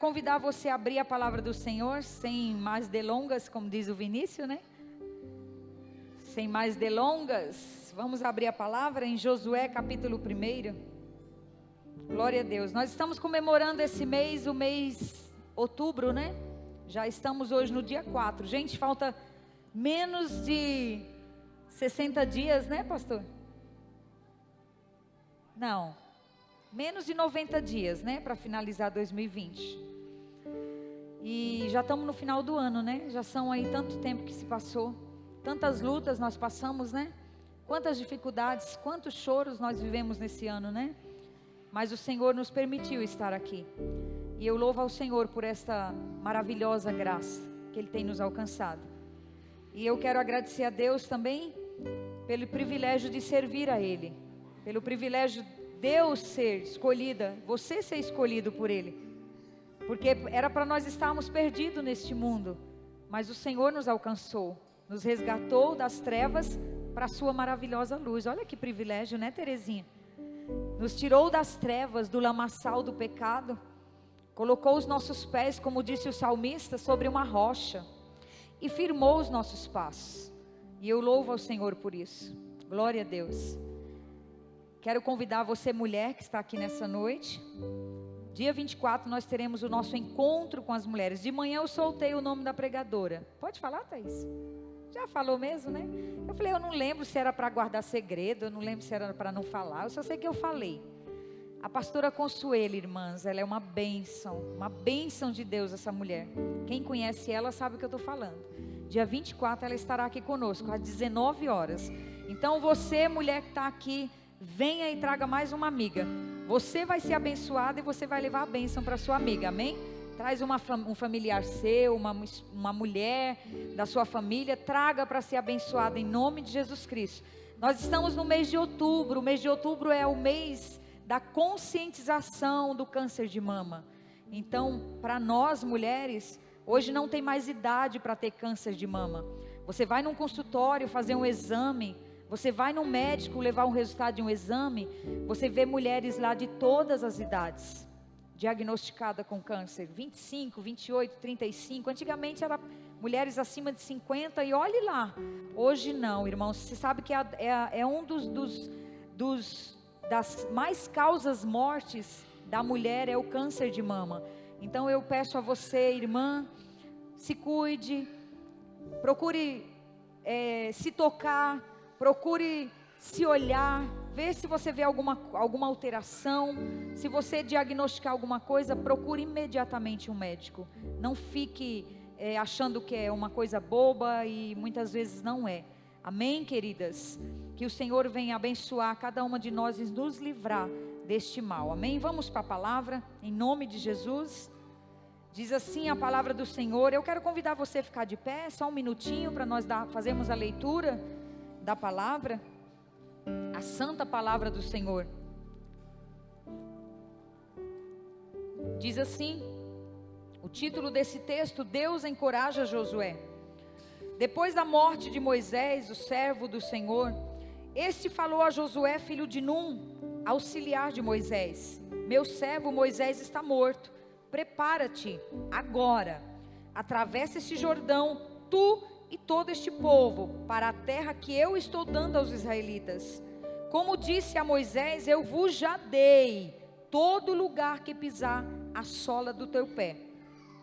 Convidar você a abrir a palavra do Senhor, sem mais delongas, como diz o Vinícius, né? Sem mais delongas, vamos abrir a palavra em Josué capítulo 1. Glória a Deus. Nós estamos comemorando esse mês, o mês outubro, né? Já estamos hoje no dia 4. Gente, falta menos de 60 dias, né, pastor? Não, menos de 90 dias, né, para finalizar 2020. E já estamos no final do ano, né? Já são aí tanto tempo que se passou, tantas lutas nós passamos, né? Quantas dificuldades, quantos choros nós vivemos nesse ano, né? Mas o Senhor nos permitiu estar aqui. E eu louvo ao Senhor por esta maravilhosa graça que Ele tem nos alcançado. E eu quero agradecer a Deus também pelo privilégio de servir a Ele, pelo privilégio de Deus ser escolhida, você ser escolhido por Ele. Porque era para nós estarmos perdidos neste mundo, mas o Senhor nos alcançou, nos resgatou das trevas para a sua maravilhosa luz. Olha que privilégio, né, Terezinha? Nos tirou das trevas, do lamaçal do pecado, colocou os nossos pés, como disse o salmista, sobre uma rocha e firmou os nossos passos. E eu louvo ao Senhor por isso. Glória a Deus. Quero convidar você, mulher, que está aqui nessa noite. Dia 24 nós teremos o nosso encontro com as mulheres. De manhã eu soltei o nome da pregadora. Pode falar, Thaís? Já falou mesmo, né? Eu falei, eu não lembro se era para guardar segredo, eu não lembro se era para não falar, eu só sei que eu falei. A pastora Consuelo, irmãs, ela é uma bênção de Deus, essa mulher. Quem conhece ela sabe o que eu estou falando. Dia 24 ela estará aqui conosco, às 19 horas. Então você, mulher que está aqui, venha e traga mais uma amiga. Você vai ser abençoada e você vai levar a bênção para sua amiga, amém? Traz um familiar seu, uma mulher da sua família, traga para ser abençoada em nome de Jesus Cristo. Nós estamos no mês de outubro. O mês de outubro é o mês da conscientização do câncer de mama. Então, para nós mulheres, hoje não tem mais idade para ter câncer de mama. Você vai num consultório fazer um exame, você vai no médico levar um resultado de um exame, você vê mulheres lá de todas as idades, diagnosticadas com câncer, 25, 28, 35, antigamente era mulheres acima de 50 e olhe lá, hoje não, irmãos, você sabe que é um das mais causas mortes da mulher é o câncer de mama. Então eu peço a você, irmã, se cuide, procure se tocar, procure se olhar, ver se você vê alguma alteração. Se você diagnosticar alguma coisa, procure imediatamente um médico. Não fique achando que é uma coisa boba e muitas vezes não é. Amém, queridas? Que o Senhor venha abençoar cada uma de nós e nos livrar deste mal. Amém? Vamos para a palavra, em nome de Jesus. Diz assim a palavra do Senhor. Eu quero convidar você a ficar de pé, só um minutinho para nós fazermos a leitura da palavra, a santa palavra do Senhor. Diz assim, o título desse texto: Deus encoraja Josué. Depois da morte de Moisés, o servo do Senhor, este falou a Josué, filho de Num, auxiliar de Moisés: meu servo Moisés está morto, prepara-te agora, atravessa este Jordão, tu e todo este povo, para a terra que eu estou dando aos israelitas. Como disse a Moisés, eu vos já dei todo lugar que pisar a sola do teu pé.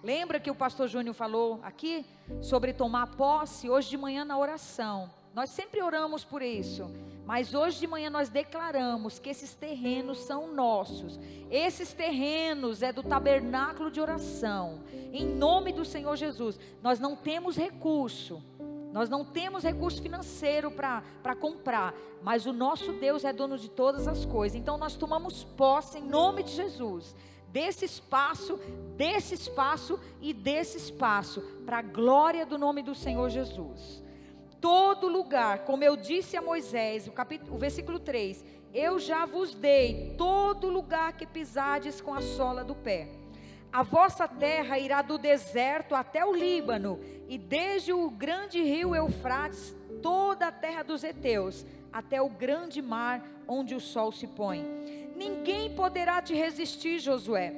Lembra que o pastor Júnior falou aqui sobre tomar posse? Hoje de manhã na oração, nós sempre oramos por isso, mas hoje de manhã nós declaramos que esses terrenos são nossos. Esses terrenos é do tabernáculo de oração. Em nome do Senhor Jesus, nós não temos recurso financeiro para comprar, mas o nosso Deus é dono de todas as coisas. Então nós tomamos posse em nome de Jesus desse espaço e desse espaço, para a glória do nome do Senhor Jesus. Todo lugar, como eu disse a Moisés, o versículo 3, eu já vos dei todo lugar que pisardes com a sola do pé. A vossa terra irá do deserto até o Líbano, e desde o grande rio Eufrates, toda a terra dos heteus, até o grande mar onde o sol se põe. Ninguém poderá te resistir, Josué.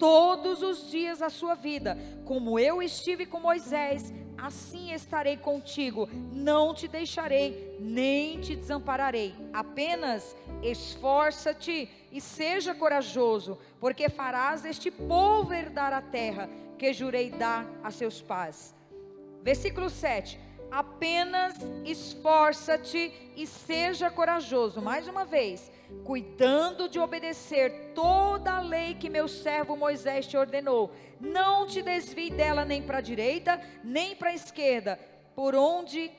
todos os dias da sua vida. Como eu estive com Moisés, assim estarei contigo. Não te deixarei, nem te desampararei. Apenas esforça-te e seja corajoso, porque farás este povo herdar a terra que jurei dar a seus pais. Versículo 7. Apenas esforça-te e seja corajoso. Mais uma vez, cuidando de obedecer toda a lei que meu servo Moisés te ordenou. Não te desvie dela nem para a direita, nem para a esquerda, por onde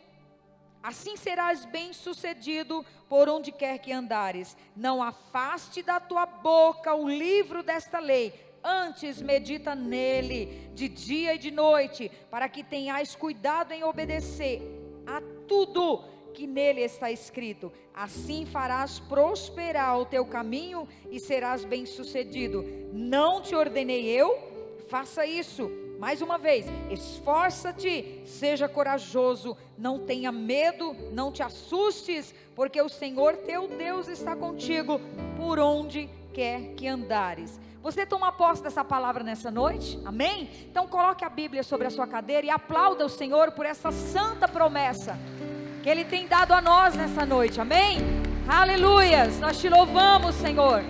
assim serás bem-sucedido por onde quer que andares. Não afaste da tua boca o livro desta lei. Antes medita nele de dia e de noite, para que tenhais cuidado em obedecer a tudo que nele está escrito. Assim farás prosperar o teu caminho e serás bem-sucedido. Não te ordenei eu? Faça isso. Mais uma vez, esforça-te, seja corajoso, não tenha medo, não te assustes, porque o Senhor teu Deus está contigo por onde quer que andares. Você toma posse dessa palavra nessa noite? Amém? Então coloque a Bíblia sobre a sua cadeira e aplauda o Senhor por essa santa promessa que Ele tem dado a nós nessa noite. Amém? Aleluias! Nós te louvamos, Senhor.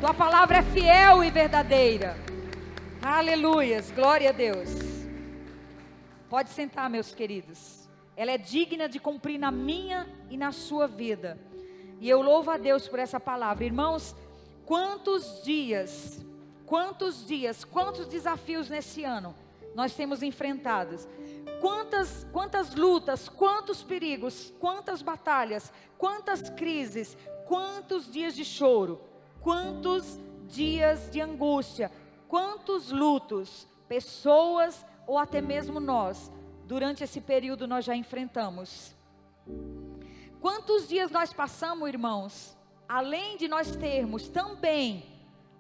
Tua palavra é fiel e verdadeira. Aleluias! Glória a Deus. Pode sentar, meus queridos. Ela é digna de cumprir na minha e na sua vida. E eu louvo a Deus por essa palavra. Irmãos, quantos dias, quantos desafios nesse ano nós temos enfrentados, quantas lutas, quantos perigos, quantas batalhas, quantas crises, quantos dias de choro, quantos dias de angústia, quantos lutos, pessoas ou até mesmo nós, durante esse período nós já enfrentamos. Quantos dias nós passamos, irmãos, além de nós termos também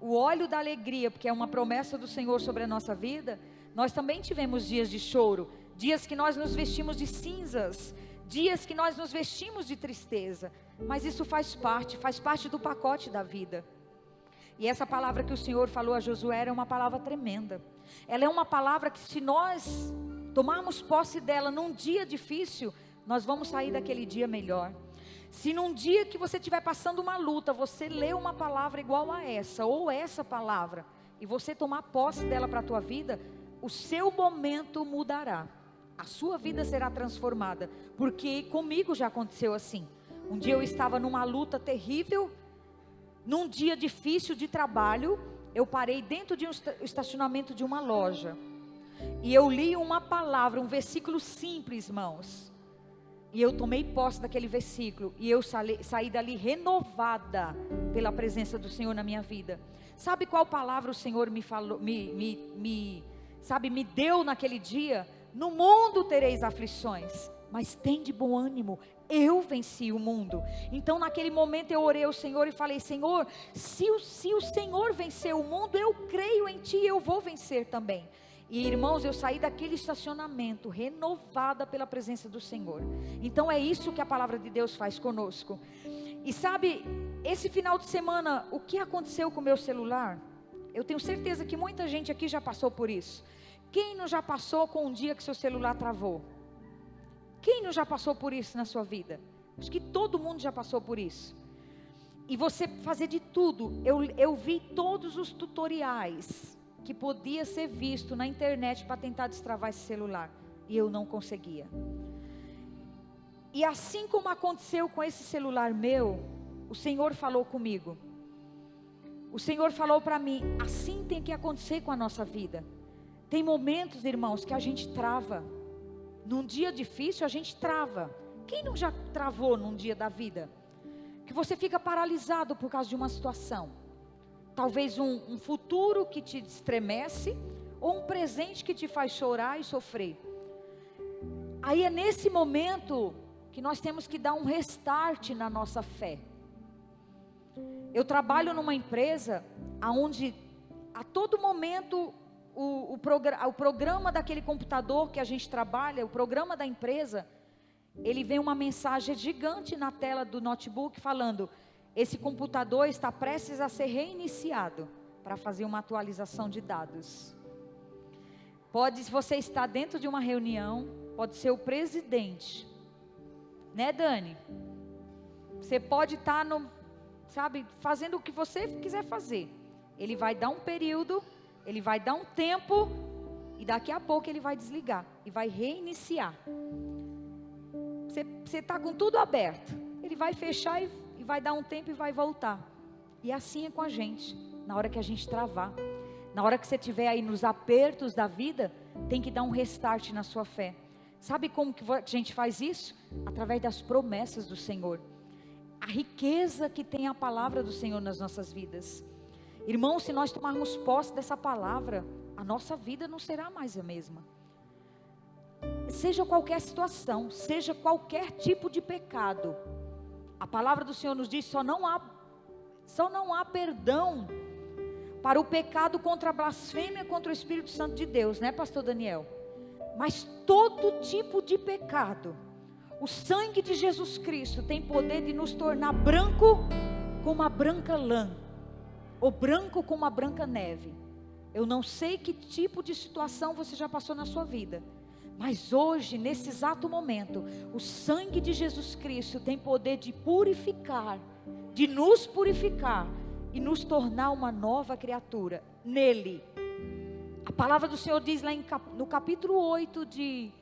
o óleo da alegria, porque é uma promessa do Senhor sobre a nossa vida, nós também tivemos dias de choro, dias que nós nos vestimos de cinzas, dias que nós nos vestimos de tristeza, mas isso faz parte do pacote da vida. E essa palavra que o Senhor falou a Josué é uma palavra tremenda. Ela é uma palavra que, se nós tomarmos posse dela num dia difícil, nós vamos sair daquele dia melhor. Se num dia que você estiver passando uma luta, você lê uma palavra igual a essa, ou essa palavra, e você tomar posse dela para a tua vida, o seu momento mudará. A sua vida será transformada. Porque comigo já aconteceu assim. Um dia eu estava numa luta terrível, num dia difícil de trabalho, eu parei dentro de um estacionamento de uma loja. E eu li uma palavra, um versículo simples, irmãos. E eu tomei posse daquele versículo. E eu saí dali renovada pela presença do Senhor na minha vida. Sabe qual palavra o Senhor me falou, me deu naquele dia? No mundo tereis aflições, mas tem de bom ânimo, eu venci o mundo. Então naquele momento eu orei ao Senhor e falei: Senhor, se o Senhor venceu o mundo, eu creio em Ti, eu vou vencer também. E irmãos, eu saí daquele estacionamento renovada pela presença do Senhor. Então é isso que a palavra de Deus faz conosco. E sabe, esse final de semana, o que aconteceu com o meu celular? Eu tenho certeza que muita gente aqui já passou por isso. Quem não já passou com um dia que seu celular travou? Quem não já passou por isso na sua vida? Acho que todo mundo já passou por isso. E você fazer de tudo. Eu vi todos os tutoriais que podia ser visto na internet para tentar destravar esse celular. E eu não conseguia. E assim como aconteceu com esse celular meu, o Senhor falou comigo. O Senhor falou para mim: assim tem que acontecer com a nossa vida. Tem momentos, irmãos, que a gente trava. Num dia difícil a gente trava. Quem não já travou num dia da vida? Que você fica paralisado por causa de uma situação. Talvez um futuro que te estremece, ou um presente que te faz chorar e sofrer. Aí é nesse momento que nós temos que dar um restart na nossa fé. Eu trabalho numa empresa onde a todo momento o programa daquele computador que a gente trabalha, o programa da empresa, ele vem uma mensagem gigante na tela do notebook falando: esse computador está prestes a ser reiniciado. para fazer uma atualização de dados. Pode você estar dentro de uma reunião, pode ser o presidente, né, Dani? Você pode estar fazendo o que você quiser fazer. Ele vai dar um período, ele vai dar um tempo, e daqui a pouco ele vai desligar e vai reiniciar. Você está com tudo aberto, ele vai fechar e vai dar um tempo e vai voltar. E assim é com a gente, na hora que a gente travar. Na hora que você estiver aí nos apertos da vida, tem que dar um restart na sua fé. Sabe como que a gente faz isso? Através das promessas do Senhor. A riqueza que tem a palavra do Senhor nas nossas vidas. Irmãos, se nós tomarmos posse dessa palavra, a nossa vida não será mais a mesma. Seja qualquer situação, seja qualquer tipo de pecado, a palavra do Senhor nos diz, só não há perdão para o pecado contra a blasfêmia contra o Espírito Santo de Deus, né, pastor Daniel? Mas todo tipo de pecado, o sangue de Jesus Cristo tem poder de nos tornar branco como a branca lã, ou branco como a branca neve. Eu não sei que tipo de situação você já passou na sua vida, mas hoje, nesse exato momento, o sangue de Jesus Cristo tem poder de purificar, de nos purificar e nos tornar uma nova criatura nele. A palavra do Senhor diz lá no capítulo 8 se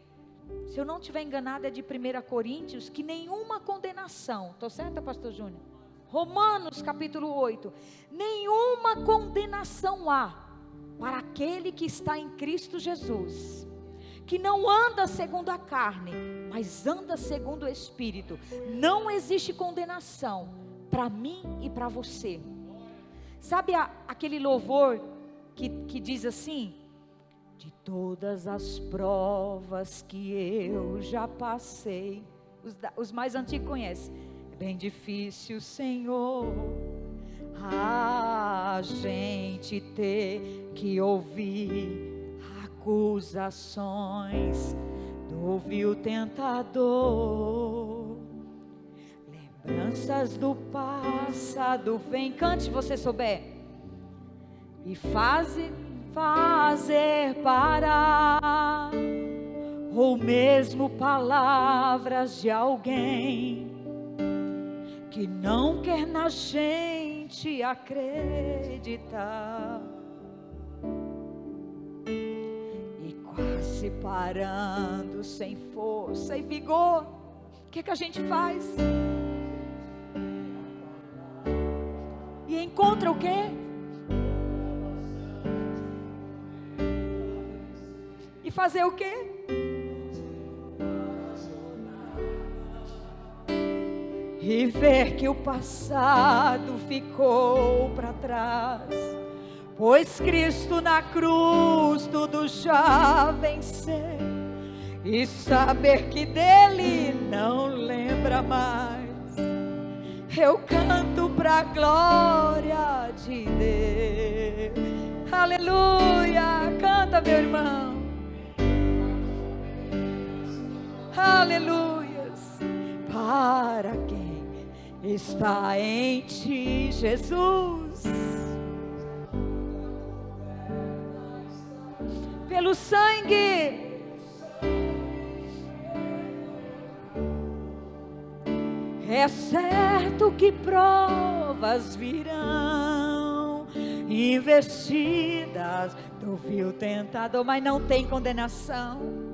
eu não estiver enganado, é de 1 Coríntios, que nenhuma condenação, estou certa, pastor Júnior? Romanos capítulo 8, nenhuma condenação há para aquele que está em Cristo Jesus, que não anda segundo a carne, mas anda segundo o Espírito. Não existe condenação para mim e para você. Sabe aquele louvor que diz assim: de todas as provas que eu já passei, os mais antigos conhecem, é bem difícil, Senhor, a gente ter que ouvir acusações do vil tentador, lembranças do passado, vem, cante se você souber, e fazer parar, ou mesmo palavras de alguém que não quer na gente acreditar, e quase parando sem força e vigor. O que a gente faz? E encontra o quê? E fazer o quê? E ver que o passado ficou para trás, pois Cristo na cruz tudo já venceu, e saber que dele não lembra mais. Eu canto pra glória de Deus. Aleluia, canta, meu irmão. Aleluias, para quem está em ti, Jesus, pelo sangue, é certo que provas virão, investidas do vil tentador, mas não tem condenação.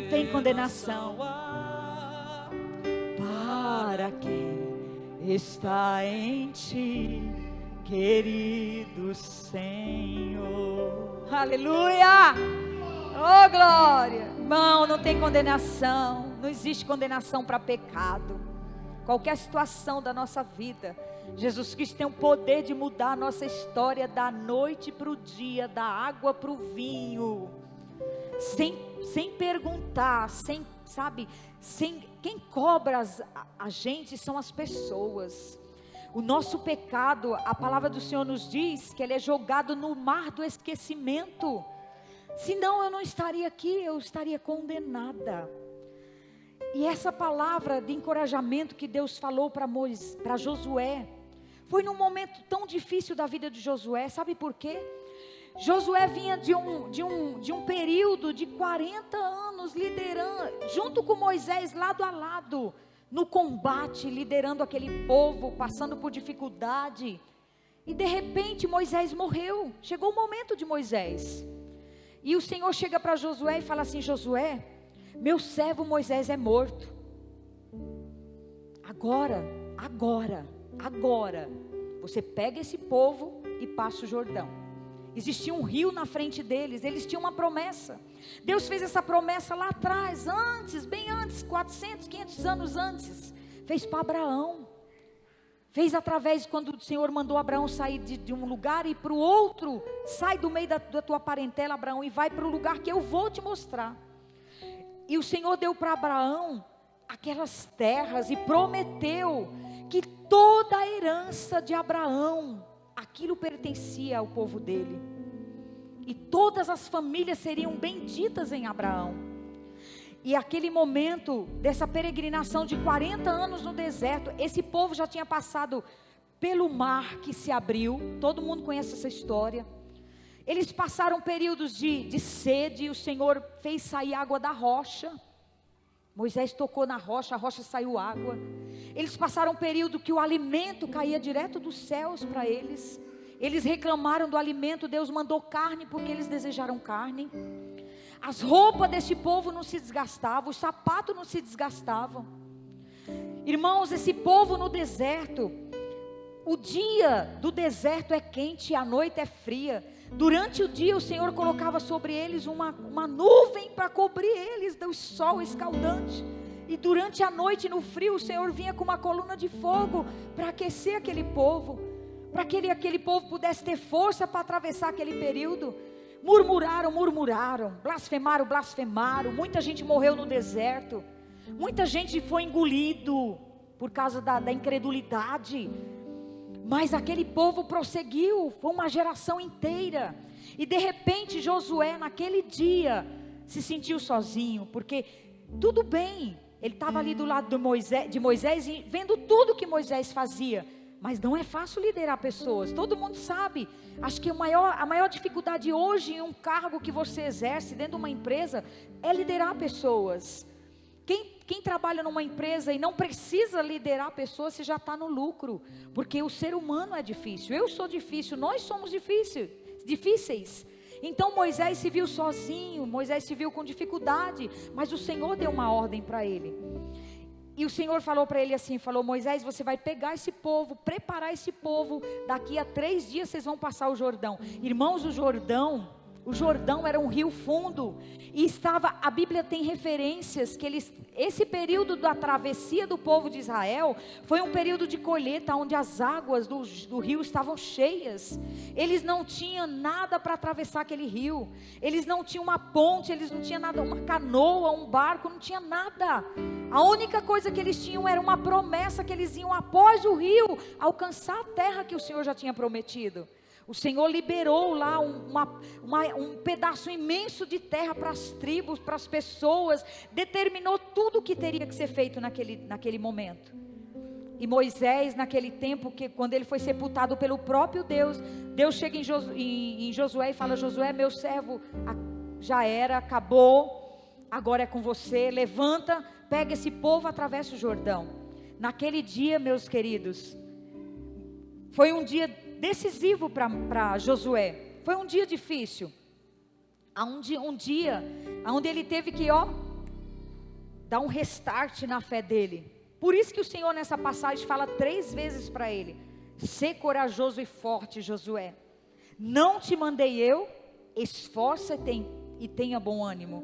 Tem condenação para quem está em ti, querido Senhor. Aleluia! Oh, glória! Irmão, não tem condenação. Não existe condenação para pecado. Qualquer situação da nossa vida, Jesus Cristo tem o poder de mudar a nossa história da noite para o dia, da água para o vinho. Sem perguntar, quem cobra a gente são as pessoas. O nosso pecado, a palavra do Senhor nos diz que ele é jogado no mar do esquecimento. Senão eu não estaria aqui, eu estaria condenada. E essa palavra de encorajamento que Deus falou para Josué, Foi num momento tão difícil da vida de Josué, sabe por quê? Josué vinha de um período de 40 anos liderando, junto com Moisés, lado a lado, no combate, liderando aquele povo, passando por dificuldade. E de repente Moisés morreu, chegou o momento de Moisés. E o Senhor chega para Josué e fala assim: Josué, meu servo Moisés é morto. Agora, você pega esse povo e passa o Jordão. Existia um rio na frente deles, eles tinham uma promessa. Deus fez essa promessa lá atrás, antes, bem antes, 400, 500 anos antes. Fez para Abraão. Fez através, quando o Senhor mandou Abraão sair de um lugar e ir para o outro. Sai do meio da tua parentela, Abraão, e vai para o lugar que eu vou te mostrar. E o Senhor deu para Abraão aquelas terras e prometeu que toda a herança de Abraão, aquilo pertencia ao povo dele. E todas as famílias seriam benditas em Abraão. E aquele momento dessa peregrinação de 40 anos no deserto, esse povo já tinha passado pelo mar que se abriu. Todo mundo conhece essa história. Eles passaram períodos de sede, o Senhor fez sair água da rocha. Moisés tocou na rocha, a rocha saiu água. Eles passaram um período que o alimento caía direto dos céus para eles. Eles reclamaram do alimento, Deus mandou carne porque eles desejaram carne. As roupas desse povo não se desgastavam, os sapatos não se desgastavam. Irmãos, esse povo no deserto, o dia do deserto é quente e a noite é fria. Durante o dia o Senhor colocava sobre eles uma nuvem para cobrir eles do sol escaldante. E durante a noite no frio o Senhor vinha com uma coluna de fogo para aquecer aquele povo. Para que aquele povo pudesse ter força para atravessar aquele período. Murmuraram, blasfemaram. Muita gente morreu no deserto. Muita gente foi engolido por causa da incredulidade. Mas aquele povo prosseguiu, foi uma geração inteira. E de repente Josué naquele dia se sentiu sozinho, porque tudo bem, ele estava ali do lado de Moisés e vendo tudo que Moisés fazia. Mas não é fácil liderar pessoas, todo mundo sabe. Acho que a maior dificuldade hoje em um cargo que você exerce dentro de uma empresa é liderar pessoas. Quem trabalha numa empresa e não precisa liderar pessoas, você já está no lucro. Porque o ser humano é difícil, eu sou difícil, nós somos difíceis. Então Moisés se viu sozinho, Moisés se viu com dificuldade, mas o Senhor deu uma ordem para ele. E o Senhor falou para ele assim, Moisés, você vai pegar esse povo, preparar esse povo, daqui a 3 dias vocês vão passar o Jordão. Irmãos, o Jordão era um rio fundo, e a Bíblia tem referências que esse período da travessia do povo de Israel, foi um período de colheita, onde as águas do rio estavam cheias, eles não tinham nada para atravessar aquele rio, eles não tinham uma ponte, eles não tinham nada, uma canoa, um barco, não tinha nada, a única coisa que eles tinham era uma promessa, que eles iam após o rio, alcançar a terra que o Senhor já tinha prometido. O Senhor liberou lá um pedaço imenso de terra para as tribos, para as pessoas, determinou tudo o que teria que ser feito naquele momento. E Moisés, naquele tempo, quando ele foi sepultado pelo próprio Deus, Deus chega em Josué e fala: Josué, meu servo, já era, acabou, agora é com você, levanta, pega esse povo, atravessa o Jordão. Naquele dia, meus queridos, foi um dia decisivo para Josué, foi um dia difícil, um dia onde ele teve que dar um restart na fé dele. Por isso que o Senhor nessa passagem fala 3 vezes para ele: sê corajoso e forte, Josué, não te mandei eu, esforça-te e tenha bom ânimo.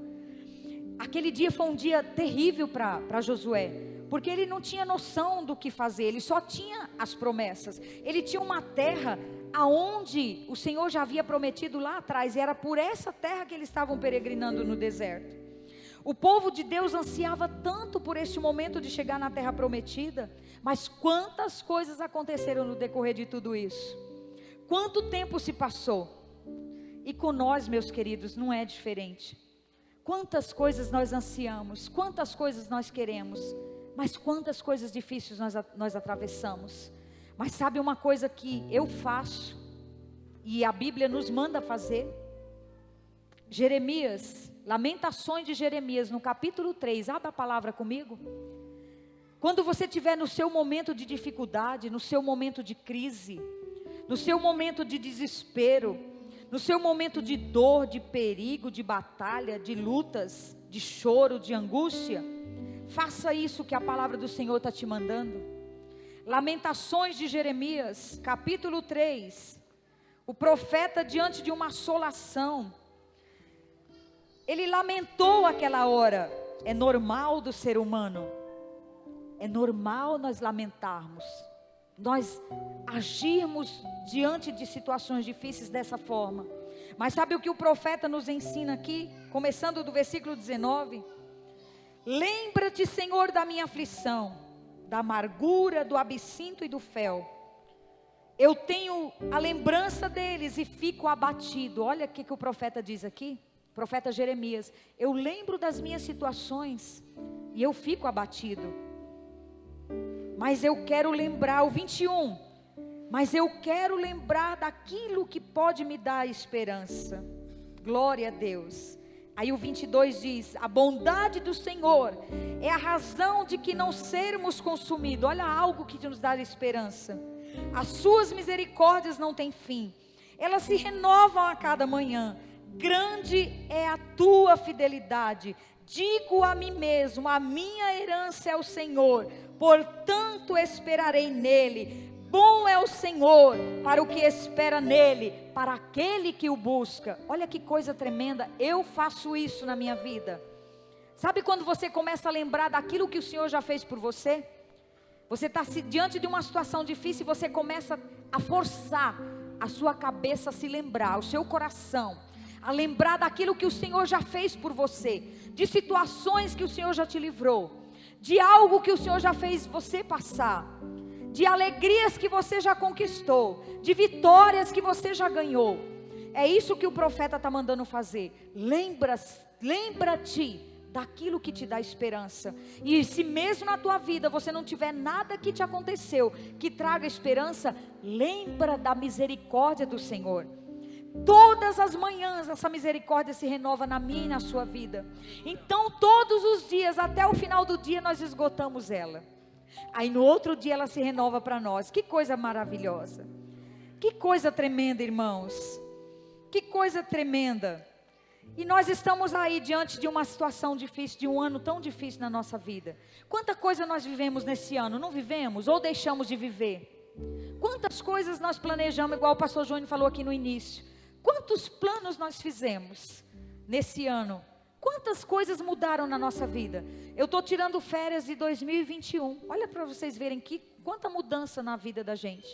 Aquele dia foi um dia terrível para Josué, porque ele não tinha noção do que fazer, ele só tinha as promessas. Ele tinha uma terra aonde o Senhor já havia prometido lá atrás, e era por essa terra que eles estavam peregrinando no deserto. O povo de Deus ansiava tanto por este momento de chegar na terra prometida, mas quantas coisas aconteceram no decorrer de tudo isso? Quanto tempo se passou? E com nós, meus queridos, não é diferente. Quantas coisas nós ansiamos, quantas coisas nós queremos, mas quantas coisas difíceis nós atravessamos. Mas sabe uma coisa que eu faço, e a Bíblia nos manda fazer? Jeremias, Lamentações de Jeremias, no capítulo 3, abra a palavra comigo. Quando você estiver no seu momento de dificuldade, no seu momento de crise, no seu momento de desespero, no seu momento de dor, de perigo, de batalha, de lutas, de choro, de angústia, faça isso que a palavra do Senhor está te mandando. Lamentações de Jeremias, capítulo 3, o profeta diante de uma assolação, ele lamentou aquela hora. É normal do ser humano, é normal nós lamentarmos, nós agirmos diante de situações difíceis dessa forma. Mas sabe o que o profeta nos ensina aqui? Começando do versículo 19. Lembra-te, Senhor, da minha aflição, da amargura, do absinto e do fel. Eu tenho a lembrança deles e fico abatido. Olha o que o profeta diz aqui. Profeta Jeremias, eu lembro das minhas situações e eu fico abatido. Mas eu quero lembrar, o 21, mas eu quero lembrar daquilo que pode me dar esperança. Glória a Deus. Aí o 22 diz, a bondade do Senhor é a razão de que não sermos consumidos. Olha algo que nos dá esperança. As suas misericórdias não têm fim, elas se renovam a cada manhã. Grande é a tua fidelidade. Digo a mim mesmo, a minha herança é o Senhor, portanto esperarei nele. Bom é o Senhor para o que espera nele, para aquele que o busca. Olha que coisa tremenda, eu faço isso na minha vida. Sabe quando você começa a lembrar daquilo que o Senhor já fez por você? Você está diante de uma situação difícil e você começa a forçar a sua cabeça a se lembrar, o seu coração a lembrar daquilo que o Senhor já fez por você, de situações que o Senhor já te livrou, de algo que o Senhor já fez você passar, de alegrias que você já conquistou, de vitórias que você já ganhou. É isso que o profeta está mandando fazer. Lembra-te daquilo que te dá esperança. E se mesmo na tua vida você não tiver nada que te aconteceu que traga esperança, lembra da misericórdia do Senhor. Todas as manhãs essa misericórdia se renova na minha e na sua vida. Então todos os dias, até o final do dia, nós esgotamos ela. Aí no outro dia ela se renova para nós. Que coisa maravilhosa. Que coisa tremenda, irmãos. Que coisa tremenda. E nós estamos aí diante de uma situação difícil, de um ano tão difícil na nossa vida. Quanta coisa nós vivemos nesse ano, não vivemos ou deixamos de viver? Quantas coisas nós planejamos, igual o pastor Júnior falou aqui no início. Quantos planos nós fizemos nesse ano? Quantas coisas mudaram na nossa vida? Eu estou tirando férias de 2021. Olha para vocês verem quanta mudança na vida da gente.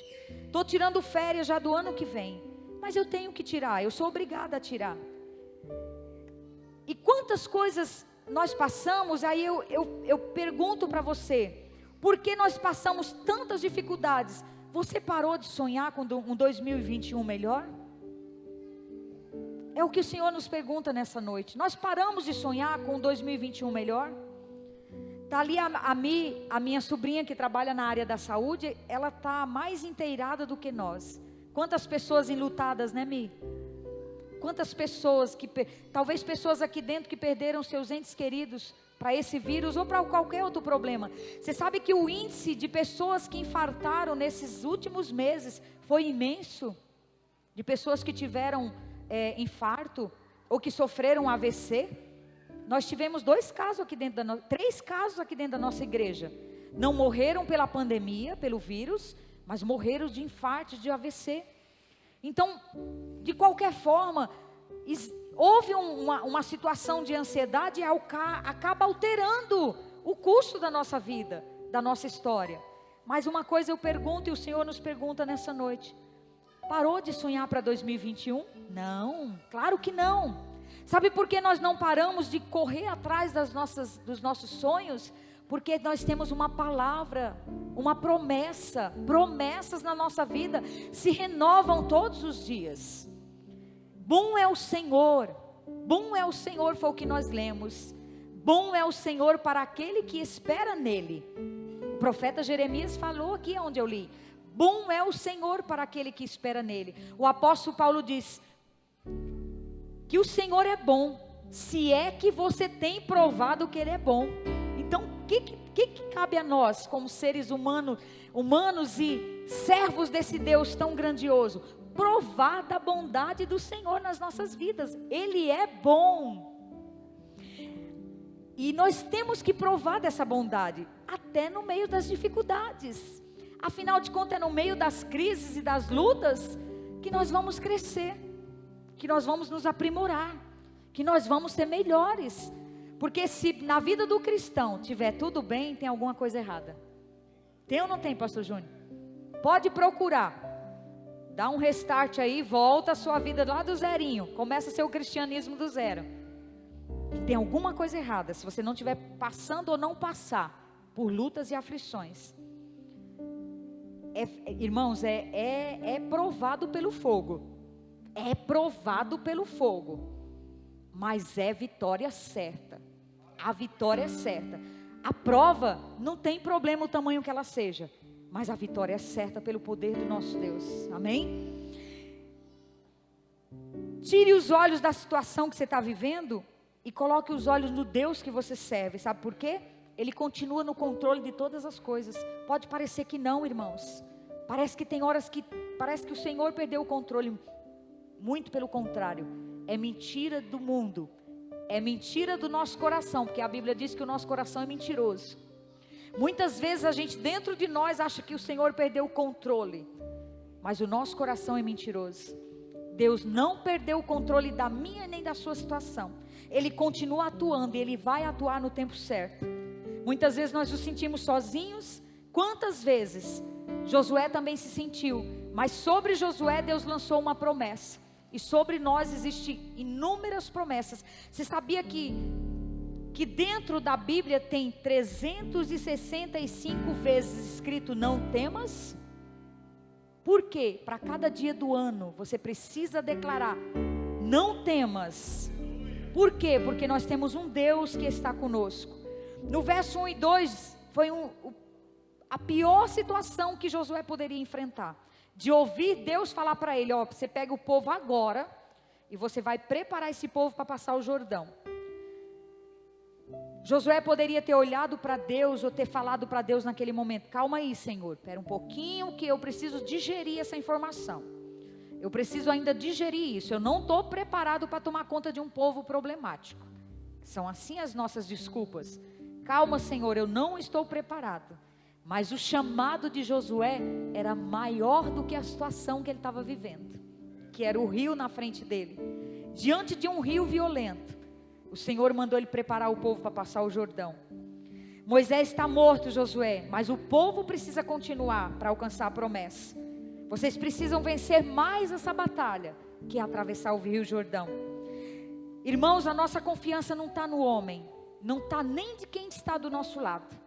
Estou tirando férias já do ano que vem. Mas eu tenho que tirar, eu sou obrigada a tirar. E quantas coisas nós passamos, aí eu pergunto para você, por que nós passamos tantas dificuldades? Você parou de sonhar com um 2021 melhor? É o que o Senhor nos pergunta nessa noite. Nós paramos de sonhar com um 2021 melhor? Está ali a minha sobrinha que trabalha na área da saúde, ela está mais inteirada do que nós. Quantas pessoas enlutadas, né, Mi? Quantas pessoas, talvez pessoas aqui dentro que perderam seus entes queridos para esse vírus ou para qualquer outro problema. Você sabe que o índice de pessoas que infartaram nesses últimos meses foi imenso? De pessoas que tiveram infarto ou que sofreram AVC. Nós tivemos 3 casos aqui dentro da nossa igreja. Não morreram pela pandemia, pelo vírus, mas morreram de infarto, de AVC. Então, de qualquer forma, houve uma situação de ansiedade e acaba alterando o curso da nossa vida, da nossa história. Mas uma coisa eu pergunto e o Senhor nos pergunta nessa noite: parou de sonhar para 2021? Não, claro que não. Sabe por que nós não paramos de correr atrás dos nossos sonhos? Porque nós temos uma palavra, uma promessa. Promessas na nossa vida se renovam todos os dias. Bom é o Senhor foi o que nós lemos. Bom é o Senhor para aquele que espera nele. O profeta Jeremias falou aqui onde eu li. Bom é o Senhor para aquele que espera nele. O apóstolo Paulo diz que o Senhor é bom, se é que você tem provado que Ele é bom. Então, o que cabe a nós, como seres humanos e servos desse Deus tão grandioso? Provar da bondade do Senhor nas nossas vidas. Ele é bom. E nós temos que provar dessa bondade, até no meio das dificuldades. Afinal de contas, é no meio das crises e das lutas que nós vamos crescer, que nós vamos nos aprimorar, que nós vamos ser melhores. Porque se na vida do cristão tiver tudo bem, tem alguma coisa errada. Tem ou não tem, pastor Júnior? Pode procurar. Dá um restart aí, volta a sua vida lá do zerinho. Começa seu cristianismo do zero. Tem alguma coisa errada se você não estiver passando ou não passar por lutas e aflições. Irmãos, é provado pelo fogo. É provado pelo fogo. Mas é vitória certa. A vitória é certa. A prova não tem problema o tamanho que ela seja, mas a vitória é certa pelo poder do nosso Deus. Amém? Tire os olhos da situação que você está vivendo e coloque os olhos no Deus que você serve. Sabe por quê? Ele continua no controle de todas as coisas. Pode parecer que não, irmãos. Parece que tem horas que parece que o Senhor perdeu o controle. Muito pelo contrário. É mentira do mundo. É mentira do nosso coração, porque a Bíblia diz que o nosso coração é mentiroso. Muitas vezes a gente dentro de nós acha que o Senhor perdeu o controle, mas o nosso coração é mentiroso. Deus não perdeu o controle da minha nem da sua situação. Ele continua atuando e Ele vai atuar no tempo certo. Muitas vezes nós nos sentimos sozinhos. Quantas vezes Josué também se sentiu, mas sobre Josué Deus lançou uma promessa. E sobre nós existem inúmeras promessas. Você sabia que dentro da Bíblia tem 365 vezes escrito não temas? Por quê? Para cada dia do ano você precisa declarar não temas. Por quê? Porque nós temos um Deus que está conosco. No verso 1 e 2 foi a pior situação que Josué poderia enfrentar. De ouvir Deus falar para ele, ó, você pega o povo agora e você vai preparar esse povo para passar o Jordão. Josué poderia ter olhado para Deus ou ter falado para Deus naquele momento, calma aí, Senhor, espera um pouquinho que eu preciso digerir essa informação. Eu preciso ainda digerir isso, eu não estou preparado para tomar conta de um povo problemático. São assim as nossas desculpas. Calma, Senhor, eu não estou preparado. Mas o chamado de Josué era maior do que a situação que ele estava vivendo, que era o rio na frente dele. Diante de um rio violento, o Senhor mandou ele preparar o povo para passar o Jordão. Moisés está morto, Josué, mas o povo precisa continuar para alcançar a promessa. Vocês precisam vencer mais essa batalha, que é atravessar o rio Jordão. Irmãos, a nossa confiança não está no homem, não está nem de quem está do nosso lado.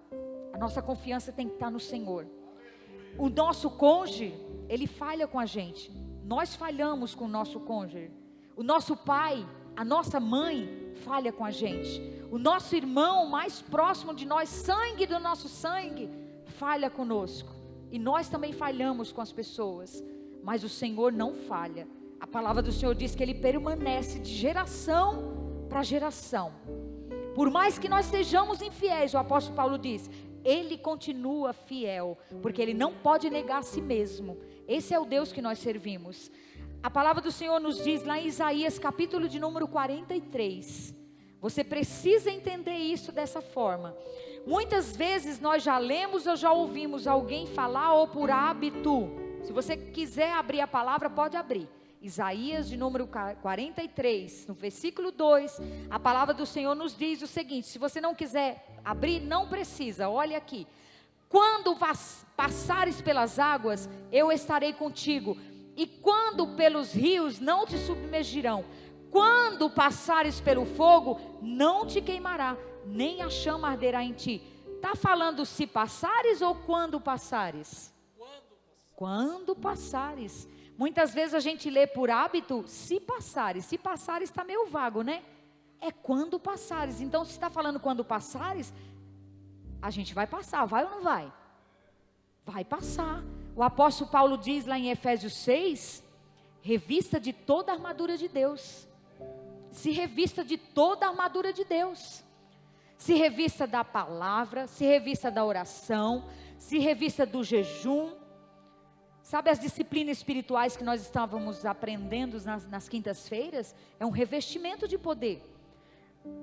A nossa confiança tem que estar no Senhor. O nosso cônjuge, ele falha com a gente. Nós falhamos com o nosso cônjuge. O nosso pai, a nossa mãe falha com a gente. O nosso irmão mais próximo de nós, sangue do nosso sangue, falha conosco. E nós também falhamos com as pessoas. Mas o Senhor não falha. A palavra do Senhor diz que Ele permanece de geração para geração. Por mais que nós sejamos infiéis, o apóstolo Paulo diz, Ele continua fiel, porque Ele não pode negar a si mesmo. Esse é o Deus que nós servimos. A palavra do Senhor nos diz lá em Isaías, capítulo de número 43. Você precisa entender isso dessa forma. Muitas vezes nós já lemos ou já ouvimos alguém falar ou por hábito. Se você quiser abrir a palavra, pode abrir. Isaías de número 43, no versículo 2, a palavra do Senhor nos diz o seguinte, se você não quiser abrir, não precisa, olha aqui. Quando passares pelas águas, eu estarei contigo, e quando pelos rios, não te submergirão. Quando passares pelo fogo, não te queimará, nem a chama arderá em ti. Está falando se passares ou quando passares? Quando passares. Muitas vezes a gente lê por hábito, se passares está meio vago, né? É quando passares. Então se está falando quando passares, a gente vai passar, vai ou não vai? Vai passar, O apóstolo Paulo diz lá em Efésios 6, revista de toda a armadura de Deus. Se revista de toda a armadura de Deus. Se revista da palavra, se revista da oração, se revista do jejum. Sabe as disciplinas espirituais que nós estávamos aprendendo nas quintas-feiras? É um revestimento de poder.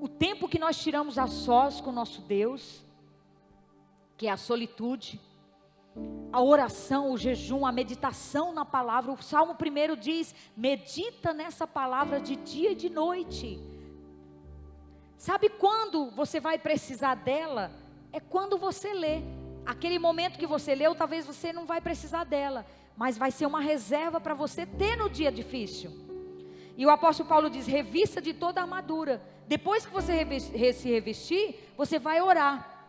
O tempo que nós tiramos a sós com o nosso Deus, que é a solitude, a oração, o jejum, a meditação na palavra. O Salmo 1 diz, medita nessa palavra de dia e de noite. Sabe quando você vai precisar dela? É quando você lê. Aquele momento que você leu, talvez você não vai precisar dela, mas vai ser uma reserva para você ter no dia difícil. E o apóstolo Paulo diz, revista de toda a armadura. Depois que você se revestir, você vai orar.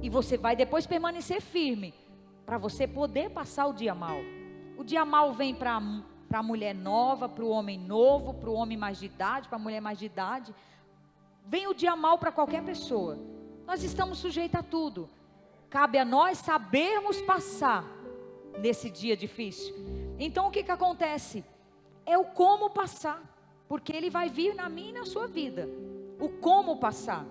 E você vai depois permanecer firme, para você poder passar o dia mal. O dia mal vem para a mulher nova, para o homem novo, para o homem mais de idade, para a mulher mais de idade. Vem o dia mal para qualquer pessoa. Nós estamos sujeitos a tudo. Cabe a nós sabermos passar nesse dia difícil. Então o que acontece? É o como passar. Porque ele vai vir na minha e na sua vida. O como passar.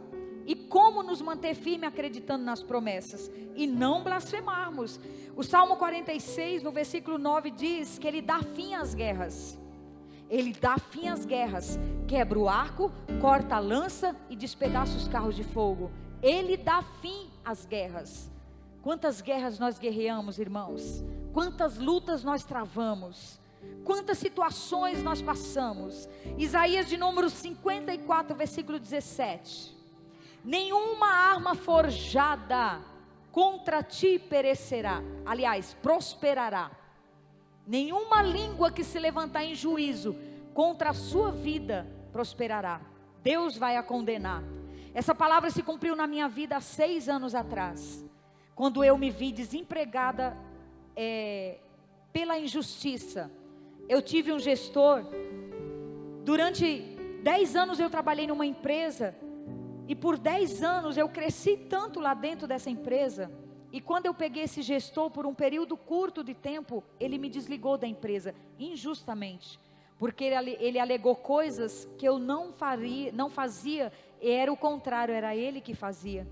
E como nos manter firme acreditando nas promessas. E não blasfemarmos. O Salmo 46, no versículo 9, diz que ele dá fim às guerras. Ele dá fim às guerras. Quebra o arco, corta a lança e despedaça os carros de fogo. Ele dá fim às guerras. Quantas guerras nós guerreamos, irmãos? Quantas lutas nós travamos? Quantas situações nós passamos? Isaías de número 54, versículo 17. Nenhuma arma forjada contra ti perecerá. Aliás, prosperará. Nenhuma língua que se levantar em juízo contra a sua vida prosperará. Deus vai a condenar. Essa palavra se cumpriu na minha vida há 6 anos atrás. Quando eu me vi desempregada pela injustiça. Eu tive um gestor. Durante 10 anos eu trabalhei numa empresa. E por 10 anos eu cresci tanto lá dentro dessa empresa. E quando eu peguei esse gestor por um período curto de tempo, ele me desligou da empresa, injustamente. Porque ele alegou coisas que eu não fazia, e era o contrário, era ele que fazia.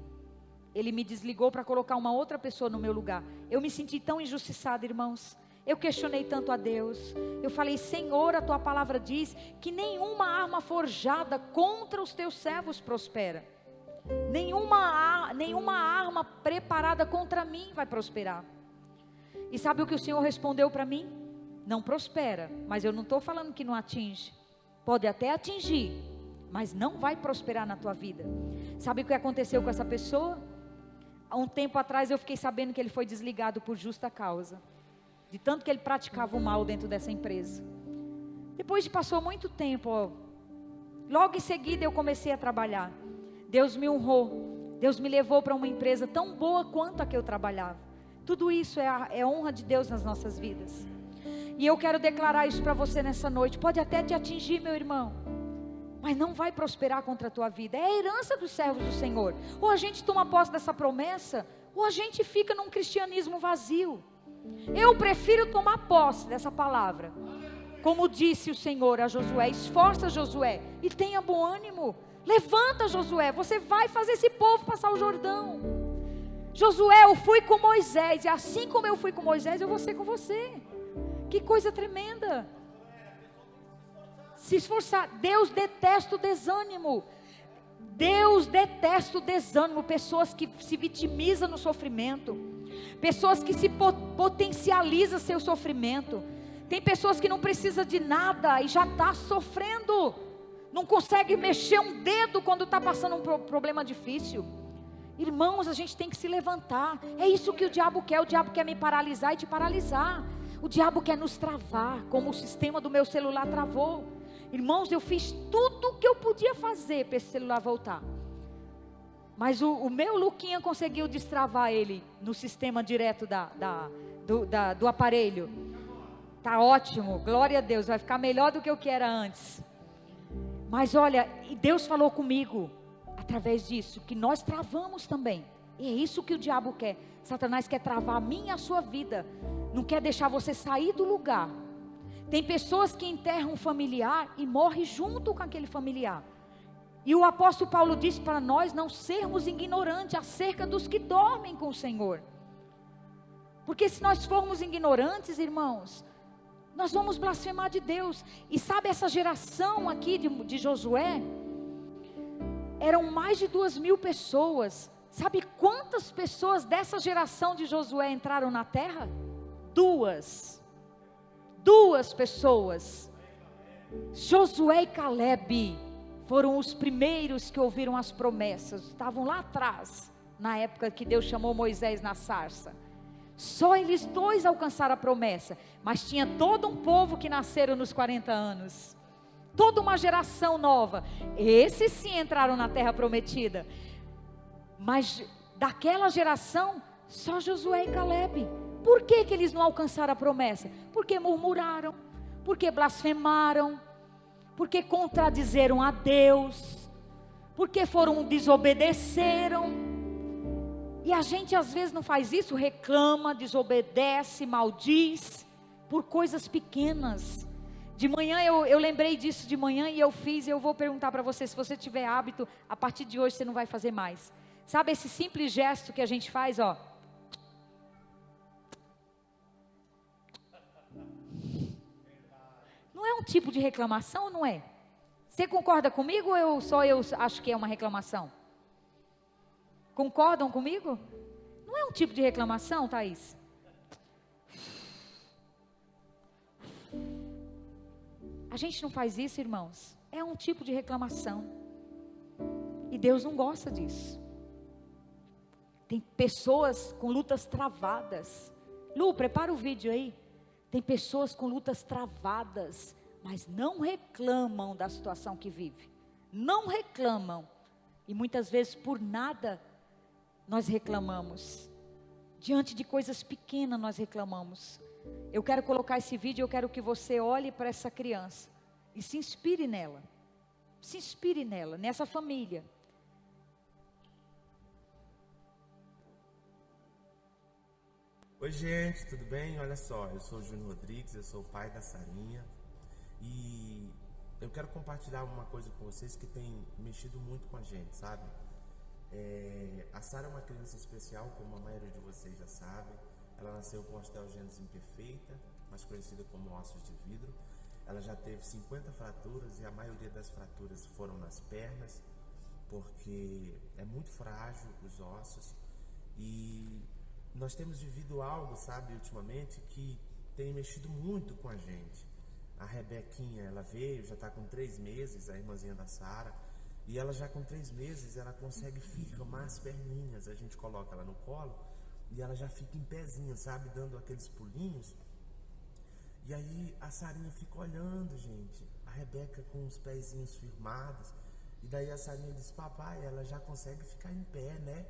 Ele me desligou para colocar uma outra pessoa no meu lugar. Eu me senti tão injustiçada, irmãos. Eu questionei tanto a Deus. Eu falei, Senhor, a tua palavra diz que nenhuma arma forjada contra os teus servos prospera. Nenhuma arma preparada contra mim vai prosperar. E sabe o que o Senhor respondeu para mim? Não prospera, mas eu não estou falando que não atinge. Pode até atingir, mas não vai prosperar na tua vida. Sabe o que aconteceu com essa pessoa? Há um tempo atrás eu fiquei sabendo que ele foi desligado por justa causa. De tanto que ele praticava o mal dentro dessa empresa. Depois passou muito tempo, logo em seguida eu comecei a trabalhar. Deus me honrou. Deus me levou para uma empresa tão boa quanto a que eu trabalhava. Tudo isso é honra de Deus nas nossas vidas. E eu quero declarar isso para você nessa noite. Pode até te atingir, meu irmão, mas não vai prosperar contra a tua vida. É a herança dos servos do Senhor. Ou a gente toma posse dessa promessa, ou a gente fica num cristianismo vazio. Eu prefiro tomar posse dessa palavra. Como disse o Senhor a Josué, esforça Josué e tenha bom ânimo. Levanta Josué, você vai fazer esse povo passar o Jordão. Josué, eu fui com Moisés, e assim como eu fui com Moisés, eu vou ser com você. Que coisa tremenda. Se esforçar. Deus detesta o desânimo. Deus detesta o desânimo. Pessoas que se vitimizam no sofrimento. Pessoas que se potencializam seu sofrimento. Tem pessoas que não precisam de nada e já está sofrendo. Não consegue mexer um dedo quando está passando um problema difícil. Irmãos, a gente tem que se levantar. É isso que o diabo quer. O diabo quer me paralisar e te paralisar. O diabo quer nos travar, como o sistema do meu celular travou. Irmãos, eu fiz tudo o que eu podia fazer para esse celular voltar. Mas o meu Luquinha conseguiu destravar ele no sistema direto do aparelho. Tá ótimo, glória a Deus, vai ficar melhor do que o que era antes. Mas olha, Deus falou comigo, através disso, que nós travamos também. E é isso que o diabo quer. Satanás quer travar a minha e a sua vida não quer deixar você sair do lugar. Tem pessoas que enterram um familiar e morrem junto com aquele familiar. E o apóstolo Paulo diz para nós não sermos ignorantes acerca dos que dormem com o Senhor. Porque se nós formos ignorantes, irmãos, nós vamos blasfemar de Deus. E sabe, essa geração aqui de Josué, eram mais de 2.000 pessoas. Sabe quantas pessoas dessa geração de Josué entraram na terra? 2 pessoas. Josué e Calebe foram os primeiros que ouviram as promessas. Estavam lá atrás, na época que Deus chamou Moisés na sarça. Só eles 2 alcançaram a promessa. Mas tinha todo um povo que nasceram nos 40 anos. Toda uma geração nova. Esses sim entraram na terra prometida. Mas daquela geração, só Josué e Calebe. Por que eles não alcançaram a promessa? Porque murmuraram, porque blasfemaram, porque contradizeram a Deus, porque desobedeceram. E a gente às vezes não faz isso, reclama, desobedece, maldiz, por coisas pequenas. De manhã eu lembrei disso de manhã e eu fiz, e eu vou perguntar para você, se você tiver hábito, a partir de hoje você não vai fazer mais. Sabe esse simples gesto que a gente faz, ó? Não é um tipo de reclamação ou não é? Você concorda comigo ou só eu acho que é uma reclamação? Concordam comigo? Não é um tipo de reclamação, Thaís? A gente não faz isso, irmãos. É um tipo de reclamação. E Deus não gosta disso. Tem pessoas com lutas travadas. Lu, prepara o vídeo aí. Tem pessoas com lutas travadas, mas não reclamam da situação que vive. Não reclamam. E muitas vezes por nada nós reclamamos. Diante de coisas pequenas nós reclamamos. Eu quero colocar esse vídeo, eu quero que você olhe para essa criança e se inspire nela. Se inspire nela, nessa família. Oi gente, tudo bem? Olha só, eu sou o Júnior Rodrigues, eu sou o pai da Sarinha. E eu quero compartilhar uma coisa com vocês que tem mexido muito com a gente, sabe? A Sara é uma criança especial, como a maioria de vocês já sabem. Ela nasceu com osteogênese imperfeita, mais conhecida como ossos de vidro. Ela já teve 50 fraturas e a maioria das fraturas foram nas pernas, porque é muito frágil os ossos. E nós temos vivido algo, sabe, ultimamente, que tem mexido muito com a gente. A Rebequinha, ela veio, já está com 3 meses, a irmãzinha da Sara, e ela já com 3 meses, ela consegue firmar as perninhas. A gente coloca ela no colo e ela já fica em pezinha, sabe, dando aqueles pulinhos. E aí a Sarinha fica olhando, gente, a Rebeca com os pezinhos firmados. E daí a Sarinha disse: papai, ela já consegue ficar em pé, né?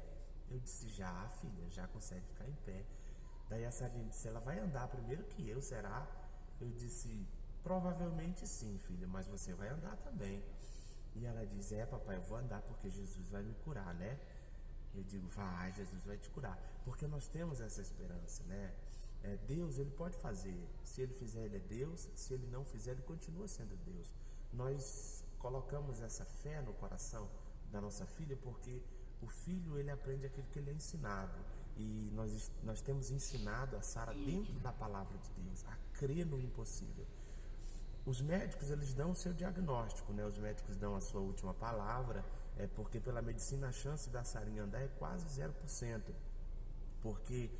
Eu disse: já, filha, já consegue ficar em pé. Daí a Sarinha disse: ela vai andar primeiro que eu, será? Eu disse: provavelmente sim, filha, mas você vai andar também. E ela diz: papai, eu vou andar porque Jesus vai me curar, né? Eu digo: vai, Jesus vai te curar. Porque nós temos essa esperança, né? Deus, ele pode fazer. Se ele fizer, ele é Deus. Se ele não fizer, ele continua sendo Deus. Nós colocamos essa fé no coração da nossa filha porque o filho, ele aprende aquilo que ele é ensinado. E nós temos ensinado a Sara dentro da palavra de Deus a crer no impossível. Os médicos, eles dão o seu diagnóstico, né? Os médicos dão a sua última palavra, porque pela medicina a chance da Sarinha andar é quase 0%. Porque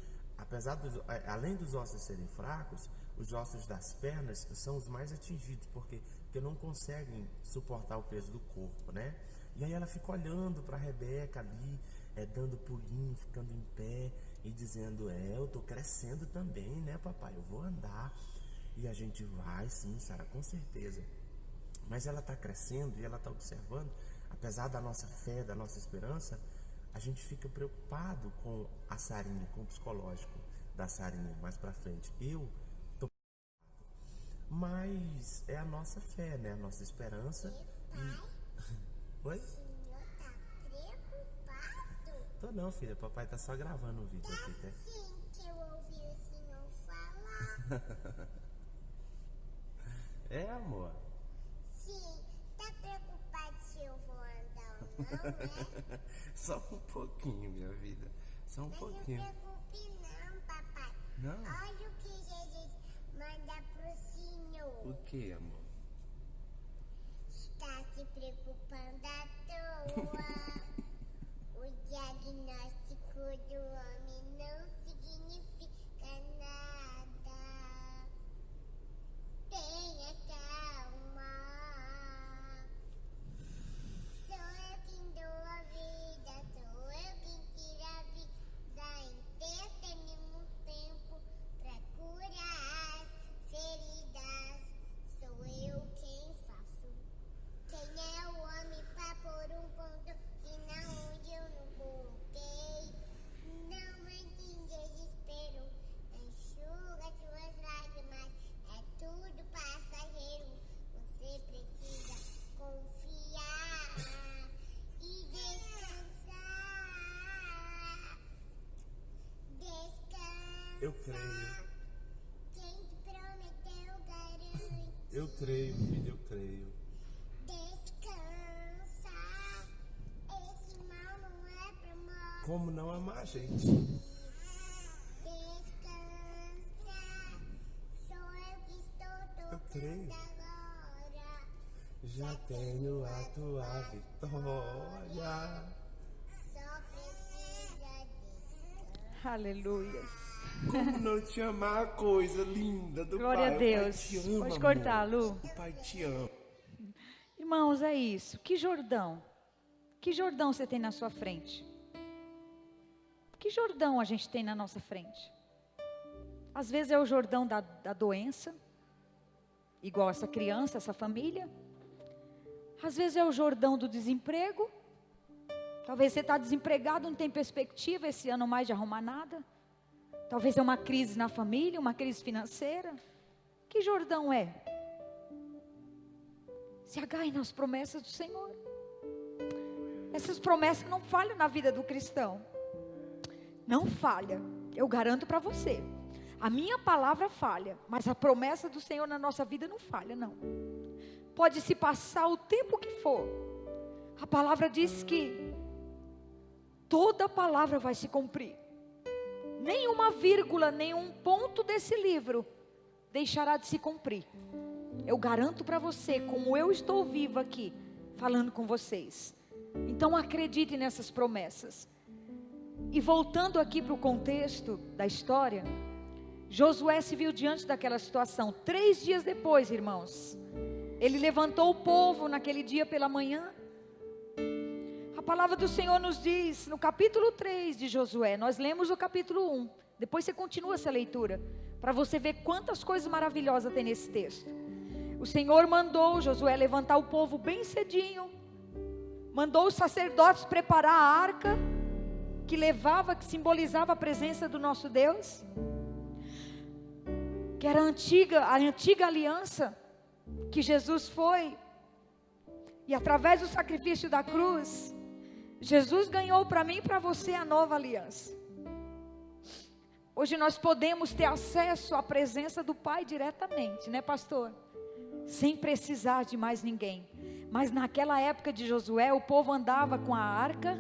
além dos ossos serem fracos, os ossos das pernas são os mais atingidos, porque não conseguem suportar o peso do corpo, né? E aí ela fica olhando para a Rebeca ali, dando pulinho, ficando em pé e dizendo: eu tô crescendo também, né, papai? Eu vou andar. E a gente vai, sim, Sara, com certeza. Mas ela está crescendo e ela está observando, apesar da nossa fé, da nossa esperança, a gente fica preocupado com a Sarinha, com o psicológico da Sarinha mais para frente. Mas é a nossa fé, né? A nossa esperança. Oi? O senhor tá preocupado? Tô não, filha. Papai tá só gravando um vídeo aqui, tá? Assim que eu ouvi o senhor falar. É, amor? Sim, tá preocupado se eu vou andar ou não, né? Só um pouquinho, minha vida. Só um Mas não pouquinho. preocupe não, papai. Não? Olha o que Jesus manda pro senhor. O que, amor? Está se preocupando à toa. O diagnóstico do homem não significa nada. Tenha calma. Sou eu quem dou a vida, sou eu quem tira a vida em determinado tempo pra curar as feridas. Sou eu quem faço. Quem é o homem pra pôr um ponto final onde eu não coloquei? Não entre em desespero, enxuga suas lágrimas, é tudo passageiro. Você precisa confiar e descansar. Descansa. Eu creio. Quem te prometeu garante. Eu creio, filho, eu creio. Descansa. Esse mal não é pra morte. Como não amar, gente? Descansa. Sou eu que estou Eu creio. tocando agora. Já tenho a tua vitória. Só precisa descansar. Aleluia. Como não te amar, coisa linda do Glória Pai. a Deus. O Pai te ama, Pode cortar, amor. Lu. O Pai te ama. Irmãos, é isso. Que Jordão? Que Jordão você tem na sua frente? Que Jordão a gente tem na nossa frente? Às vezes é o Jordão da doença, igual essa criança, essa família. Às vezes é o Jordão do desemprego. Talvez você está desempregado, não tem perspectiva esse ano mais de arrumar nada. Talvez é uma crise na família, uma crise financeira. Que Jordão é? Se agarre nas promessas do Senhor. Essas promessas não falham na vida do cristão. Não falha. Eu garanto para você. A minha palavra falha, mas a promessa do Senhor na nossa vida não falha, não. Pode se passar o tempo que for. A palavra diz que toda palavra vai se cumprir. Nenhuma vírgula, nenhum ponto desse livro deixará de se cumprir. Eu garanto para você, como eu estou viva aqui, falando com vocês. Então acredite nessas promessas. E voltando aqui para o contexto da história, Josué se viu diante daquela situação. 3 dias depois, irmãos, ele levantou o povo naquele dia pela manhã. A palavra do Senhor nos diz, no capítulo 3 de Josué, nós lemos o capítulo 1. Depois você continua essa leitura, para você ver quantas coisas maravilhosas tem nesse texto. O Senhor mandou Josué levantar o povo bem cedinho. Mandou os sacerdotes preparar a arca, que simbolizava a presença do nosso Deus. Que era a antiga aliança, que Jesus foi. E através do sacrifício da cruz, Jesus ganhou para mim e para você a nova aliança. Hoje nós podemos ter acesso à presença do Pai diretamente, né, pastor? Sem precisar de mais ninguém. Mas naquela época de Josué, o povo andava com a arca,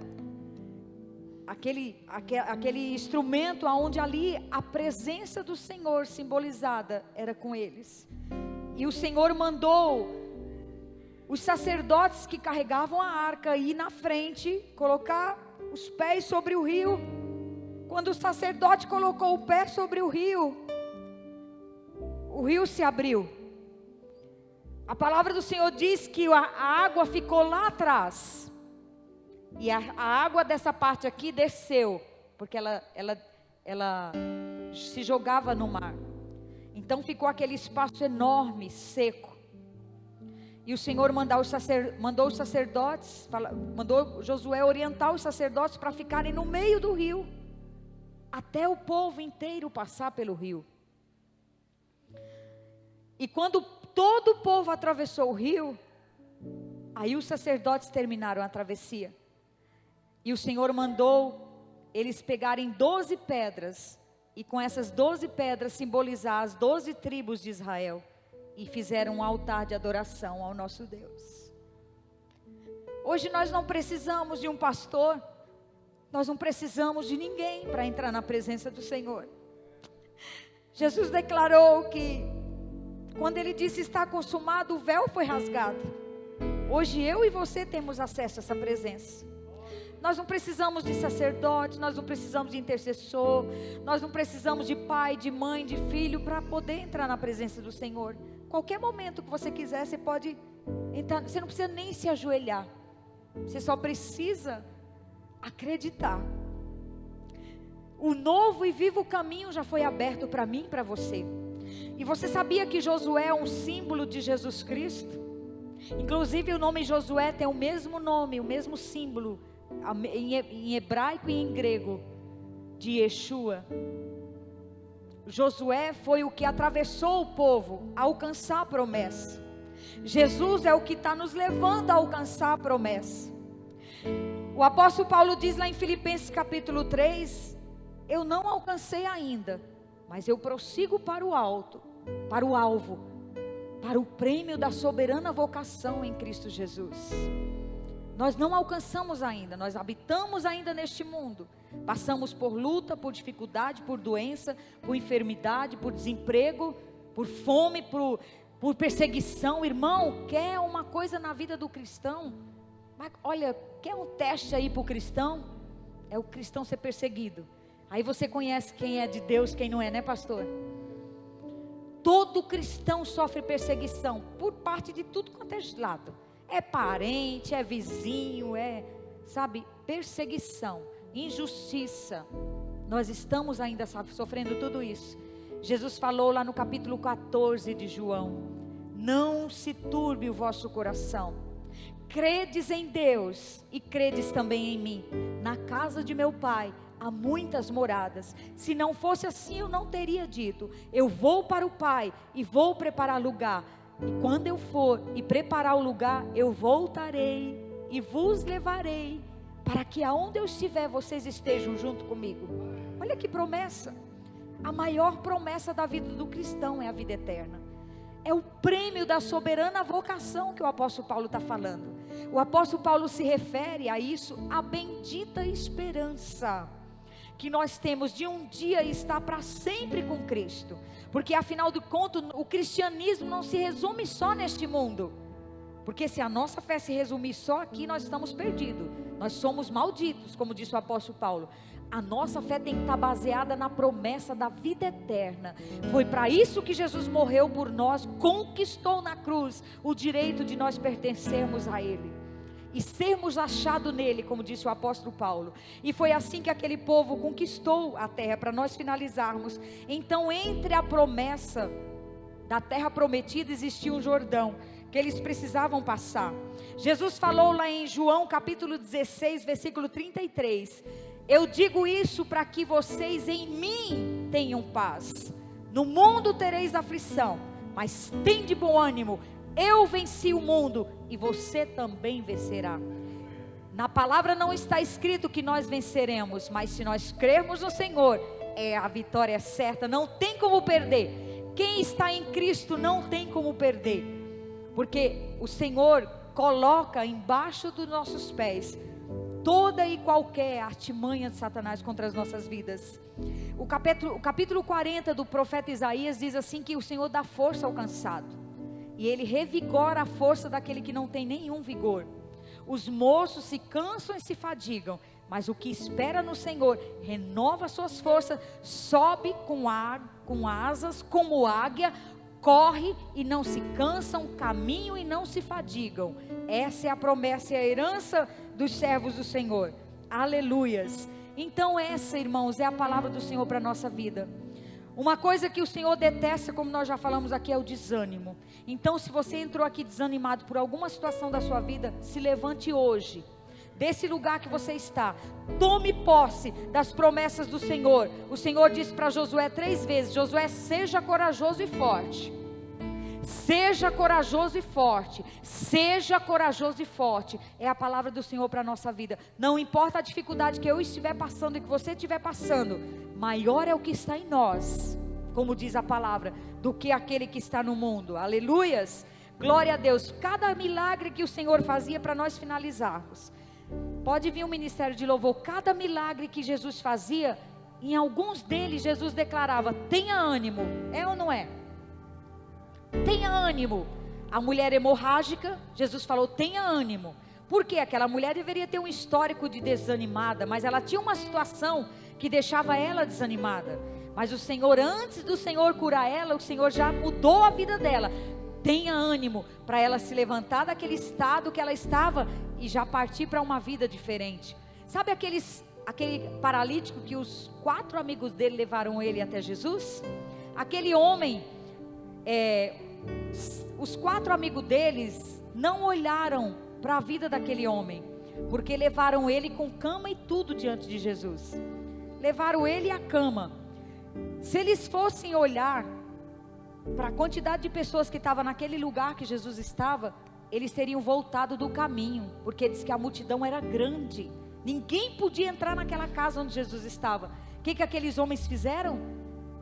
aquele instrumento onde ali a presença do Senhor simbolizada era com eles. E o Senhor mandou os sacerdotes que carregavam a arca ir na frente, colocar os pés sobre o rio. Quando o sacerdote colocou o pé sobre o rio se abriu. A palavra do Senhor diz que a água ficou lá atrás. E a água dessa parte aqui desceu, porque ela se jogava no mar. Então ficou aquele espaço enorme, seco. E o Senhor mandou os sacerdotes, mandou Josué orientar os sacerdotes para ficarem no meio do rio, até o povo inteiro passar pelo rio. E quando todo o povo atravessou o rio, aí os sacerdotes terminaram a travessia. E o Senhor mandou eles pegarem 12 pedras e com essas 12 pedras simbolizar as 12 tribos de Israel, e fizeram um altar de adoração ao nosso Deus. Hoje nós não precisamos de um pastor, nós não precisamos de ninguém para entrar na presença do Senhor. Jesus declarou que, quando Ele disse está consumado, o véu foi rasgado. Hoje eu e você temos acesso a essa presença. Nós não precisamos de sacerdotes, nós não precisamos de intercessor, nós não precisamos de pai, de mãe, de filho para poder entrar na presença do Senhor. Qualquer momento que você quiser, você pode entrar, você não precisa nem se ajoelhar, você só precisa acreditar. O novo e vivo caminho já foi aberto para mim e para você. E você sabia que Josué é um símbolo de Jesus Cristo? Inclusive o nome Josué tem o mesmo nome, o mesmo símbolo, em hebraico e em grego, de Yeshua. Josué foi o que atravessou o povo a alcançar a promessa. Jesus é o que está nos levando a alcançar a promessa. O apóstolo Paulo diz lá em Filipenses capítulo 3, eu não alcancei ainda, mas eu prossigo para o alto, para o alvo, para o prêmio da soberana vocação em Cristo Jesus. Nós não alcançamos ainda, nós habitamos ainda neste mundo, passamos por luta, por dificuldade, por doença, por enfermidade, por desemprego, por fome, por perseguição. Irmão, quer uma coisa na vida do cristão? Mas olha, quer um teste aí para o cristão? É o cristão ser perseguido. Aí você conhece quem é de Deus, quem não é, né, pastor? Todo cristão sofre perseguição por parte de tudo quanto é lado. É parente, é vizinho, perseguição, injustiça. Nós estamos ainda sofrendo tudo isso. Jesus falou lá no capítulo 14 de João: não se turbe o vosso coração. Credes em Deus e credes também em mim. Na casa de meu Pai há muitas moradas. Se não fosse assim, eu não teria dito: eu vou para o Pai e vou preparar lugar. E quando eu for e preparar o lugar, eu voltarei e vos levarei, para que aonde eu estiver, vocês estejam junto comigo. Olha que promessa. A maior promessa da vida do cristão é a vida eterna. É o prêmio da soberana vocação que o apóstolo Paulo está falando. O apóstolo Paulo se refere a isso, a bendita esperança que nós temos de um dia estar para sempre com Cristo. Porque afinal de contas, o cristianismo não se resume só neste mundo. Porque se a nossa fé se resumir só aqui, nós estamos perdidos. Nós somos malditos, como disse o apóstolo Paulo. A nossa fé tem que estar baseada na promessa da vida eterna. Foi para isso que Jesus morreu por nós, conquistou na cruz o direito de nós pertencermos a Ele e sermos achados nele, como disse o apóstolo Paulo. E foi assim que aquele povo conquistou a terra. Para nós finalizarmos, então, entre a promessa da terra prometida existia um Jordão que eles precisavam passar. Jesus falou lá em João capítulo 16, versículo 33: eu digo isso para que vocês em mim tenham paz. No mundo tereis aflição, mas tende bom ânimo, eu venci o mundo e você também vencerá. Na palavra não está escrito que nós venceremos, mas se nós crermos no Senhor, a vitória é certa, não tem como perder. Quem está em Cristo não tem como perder, porque o Senhor coloca embaixo dos nossos pés toda e qualquer artimanha de Satanás contra as nossas vidas. O capítulo 40 do profeta Isaías diz assim, que o Senhor dá força ao cansado e Ele revigora a força daquele que não tem nenhum vigor. Os moços se cansam e se fadigam, mas o que espera no Senhor renova suas forças, sobe com asas como águia, corre e não se cansam, caminham e não se fadigam. Essa é a promessa e a herança dos servos do Senhor. Aleluias. Então essa, irmãos, é a palavra do Senhor para a nossa vida. Uma coisa que o Senhor detesta, como nós já falamos aqui, é o desânimo. Então, se você entrou aqui desanimado por alguma situação da sua vida, se levante hoje, desse lugar que você está, tome posse das promessas do Senhor. O Senhor disse para Josué 3 vezes: Josué, seja corajoso e forte. Seja corajoso e forte. Seja corajoso e forte. É a palavra do Senhor para a nossa vida. Não importa a dificuldade que eu estiver passando e que você estiver passando, maior é o que está em nós, como diz a palavra, do que aquele que está no mundo. Aleluias, glória a Deus. Cada milagre que o Senhor fazia, para nós finalizarmos, pode vir um ministério de louvor. Cada milagre que Jesus fazia, em alguns deles Jesus declarava: tenha ânimo. É ou não é? Tenha ânimo. A mulher hemorrágica, Jesus falou: tenha ânimo. Porque aquela mulher deveria ter um histórico de desanimada, mas ela tinha uma situação que deixava ela desanimada. Mas o Senhor, antes do Senhor curar ela, o Senhor já mudou a vida dela. Tenha ânimo, para ela se levantar daquele estado que ela estava e já partir para uma vida diferente. Sabe aquele paralítico que os 4 amigos dele levaram ele até Jesus? Aquele homem, os 4 amigos deles não olharam para a vida daquele homem, porque levaram ele com cama e tudo diante de Jesus. Levaram ele à cama. Se eles fossem olhar para a quantidade de pessoas que estavam naquele lugar que Jesus estava, eles teriam voltado do caminho, porque diz que a multidão era grande, ninguém podia entrar naquela casa onde Jesus estava. O que aqueles homens fizeram?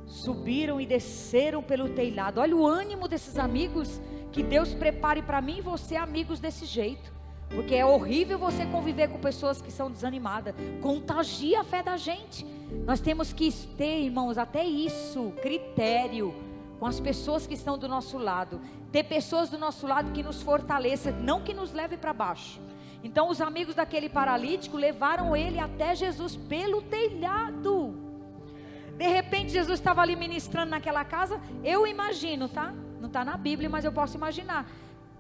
Subiram e desceram pelo telhado. Olha o ânimo desses amigos. Que Deus prepare para mim e você amigos desse jeito, porque é horrível você conviver com pessoas que são desanimadas. Contagia a fé da gente. Nós temos que ter, irmãos, até isso, critério com as pessoas que estão do nosso lado. Ter pessoas do nosso lado que nos fortaleçam, não que nos leve para baixo. Então os amigos daquele paralítico levaram ele até Jesus pelo telhado. De repente Jesus estava ali ministrando naquela casa. Eu imagino, tá? Não está na Bíblia, mas eu posso imaginar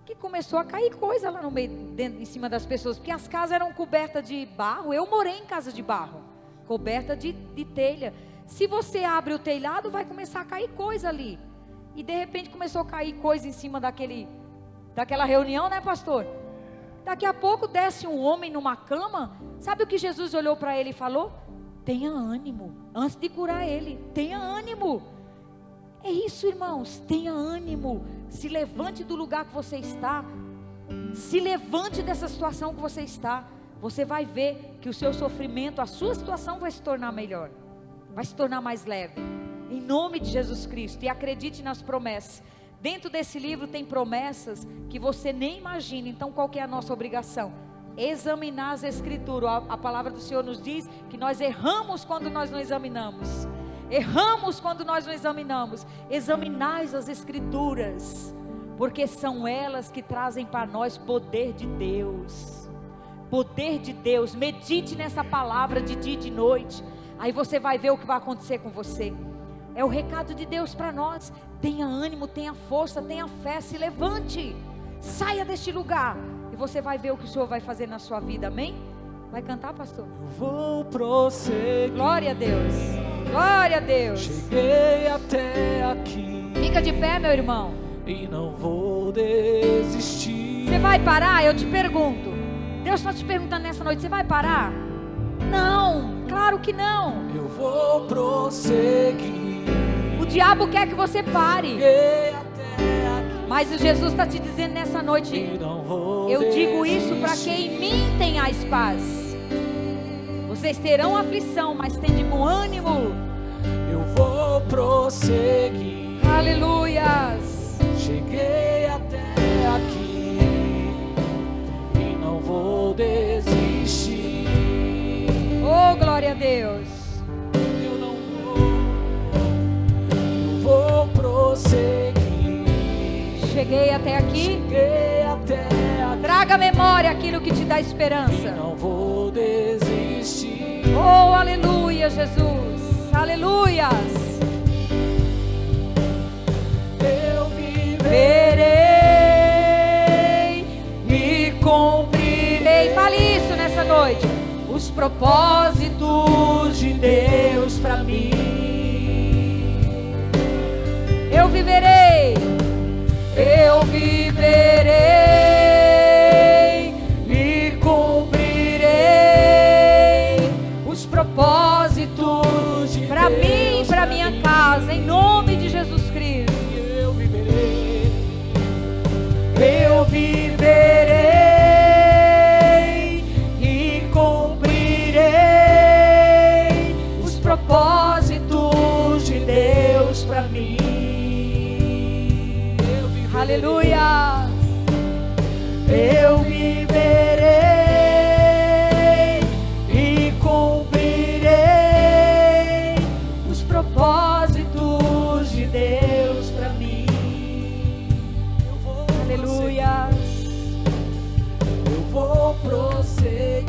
que começou a cair coisa lá no meio, em cima das pessoas, porque as casas eram cobertas de barro. Eu morei em casa de barro, coberta de telha. Se você abre o telhado, vai começar a cair coisa ali. E de repente começou a cair coisa em cima daquela reunião, né, pastor? Daqui a pouco desce um homem numa cama. Sabe o que Jesus olhou para ele e falou? Tenha ânimo. Antes de curar ele, tenha ânimo. É isso, irmãos, tenha ânimo. Se levante do lugar que você está. Se levante dessa situação que você está. Você vai ver que o seu sofrimento, a sua situação vai se tornar melhor, vai se tornar mais leve, em nome de Jesus Cristo. E acredite nas promessas. Dentro desse livro tem promessas que você nem imagina. Então qual que é a nossa obrigação? Examinar as escrituras. A palavra do Senhor nos diz que nós erramos quando nós não examinamos. Erramos quando nós não examinamos. Examinais as escrituras, porque são elas que trazem para nós poder de Deus. Poder de Deus. Medite nessa palavra de dia e de noite. Aí você vai ver o que vai acontecer com você. É o recado de Deus para nós. Tenha ânimo, tenha força, tenha fé. Se levante, saia deste lugar, e você vai ver o que o Senhor vai fazer na sua vida. Amém? Vai cantar, pastor? Eu vou prosseguir. Glória a Deus. Glória a Deus. Cheguei até aqui. Fica de pé, meu irmão. E não vou desistir. Você vai parar? Eu te pergunto. Deus está te perguntando nessa noite. Você vai parar? Não, claro que não. Eu vou prosseguir. O diabo quer que você pare. Cheguei até aqui. Mas o Jesus está te dizendo nessa noite. E não vou Eu digo desistir. isso para que em mim tenhais paz. Vocês terão aflição, mas tem de bom ânimo. Eu vou prosseguir. Aleluias. Cheguei até aqui e não vou desistir. Oh, glória a Deus. Eu não vou prosseguir. Cheguei até aqui. Cheguei até aqui. Traga à memória aquilo que te dá esperança. Não vou desistir. Oh, aleluia, Jesus. Aleluias. Eu viverei E cumprirei. Fale isso nessa noite. Os propósitos de Deus para mim. Eu viverei. Eu viverei e cumprirei os propósitos para mim e para minha casa, em nome de Jesus Cristo. Eu viverei. Eu viverei e cumprirei os propósitos prossegui.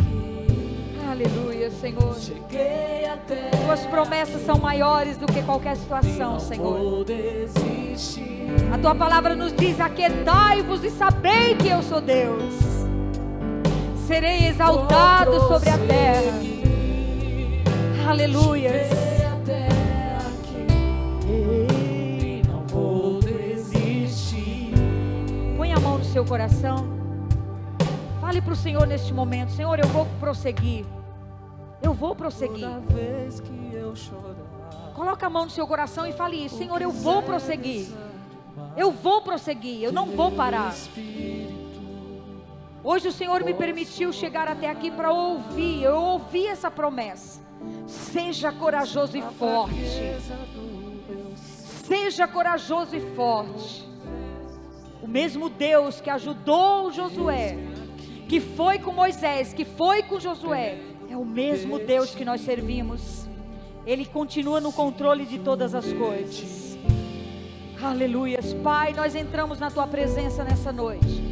Aleluia, Senhor. Cheguei até. Tuas promessas são maiores do que qualquer situação, Não Senhor. vou desistir. A tua palavra nos diz: aquietai-vos e sabei que eu sou Deus. Serei exaltado sobre a terra. Aleluia. Cheguei até aqui e não vou desistir. Põe a mão no seu coração. Fale para o Senhor neste momento: Senhor, eu vou prosseguir. Eu vou prosseguir. Toda vez que eu chorar, Coloca a mão no seu coração e fale isso: Senhor, eu vou prosseguir. Eu vou prosseguir, eu não vou parar. Hoje o Senhor me permitiu chegar até aqui para ouvir. Eu ouvi essa promessa. Seja corajoso e forte. Seja corajoso e forte. O mesmo Deus que ajudou Josué, que foi com Moisés, que foi com Josué, é o mesmo Deus que nós servimos. Ele continua no controle de todas as coisas. Aleluias. Pai, nós entramos na tua presença nessa noite.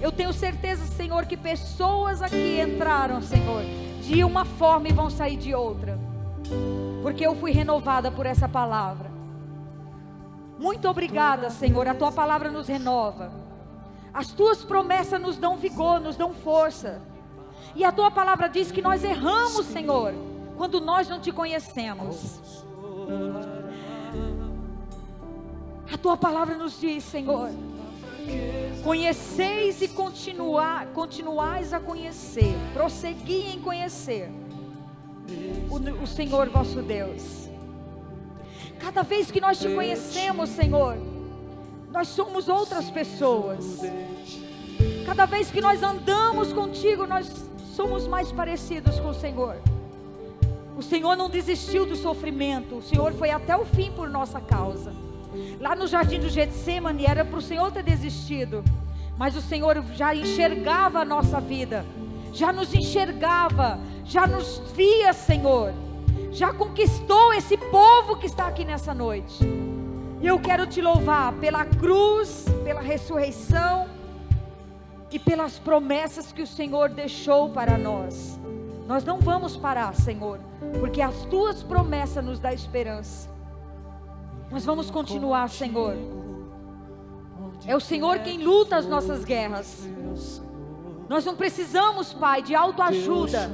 Eu tenho certeza, Senhor, que pessoas aqui entraram, Senhor, de uma forma e vão sair de outra, porque eu fui renovada por essa palavra. Muito obrigada, Senhor. A tua palavra nos renova. As tuas promessas nos dão vigor, nos dão força. E a tua palavra diz que nós erramos, Senhor, quando nós não te conhecemos. A tua palavra nos diz, Senhor: conheceis e continuais a conhecer, prossegui em conhecer o Senhor vosso Deus. Cada vez que nós te conhecemos, Senhor, nós somos outras pessoas. Cada vez que nós andamos contigo, nós somos mais parecidos com o Senhor. O Senhor não desistiu do sofrimento. O Senhor foi até o fim por nossa causa. Lá no jardim do Getsemane era para o Senhor ter desistido, mas o Senhor já enxergava a nossa vida, já nos enxergava, já nos via, Senhor, já conquistou esse povo que está aqui nessa noite. E eu quero te louvar pela cruz, pela ressurreição e pelas promessas que o Senhor deixou para nós. Nós não vamos parar, Senhor, porque as tuas promessas nos dão esperança. Nós vamos continuar, Senhor. É o Senhor quem luta as nossas guerras. Nós não precisamos, Pai, de autoajuda.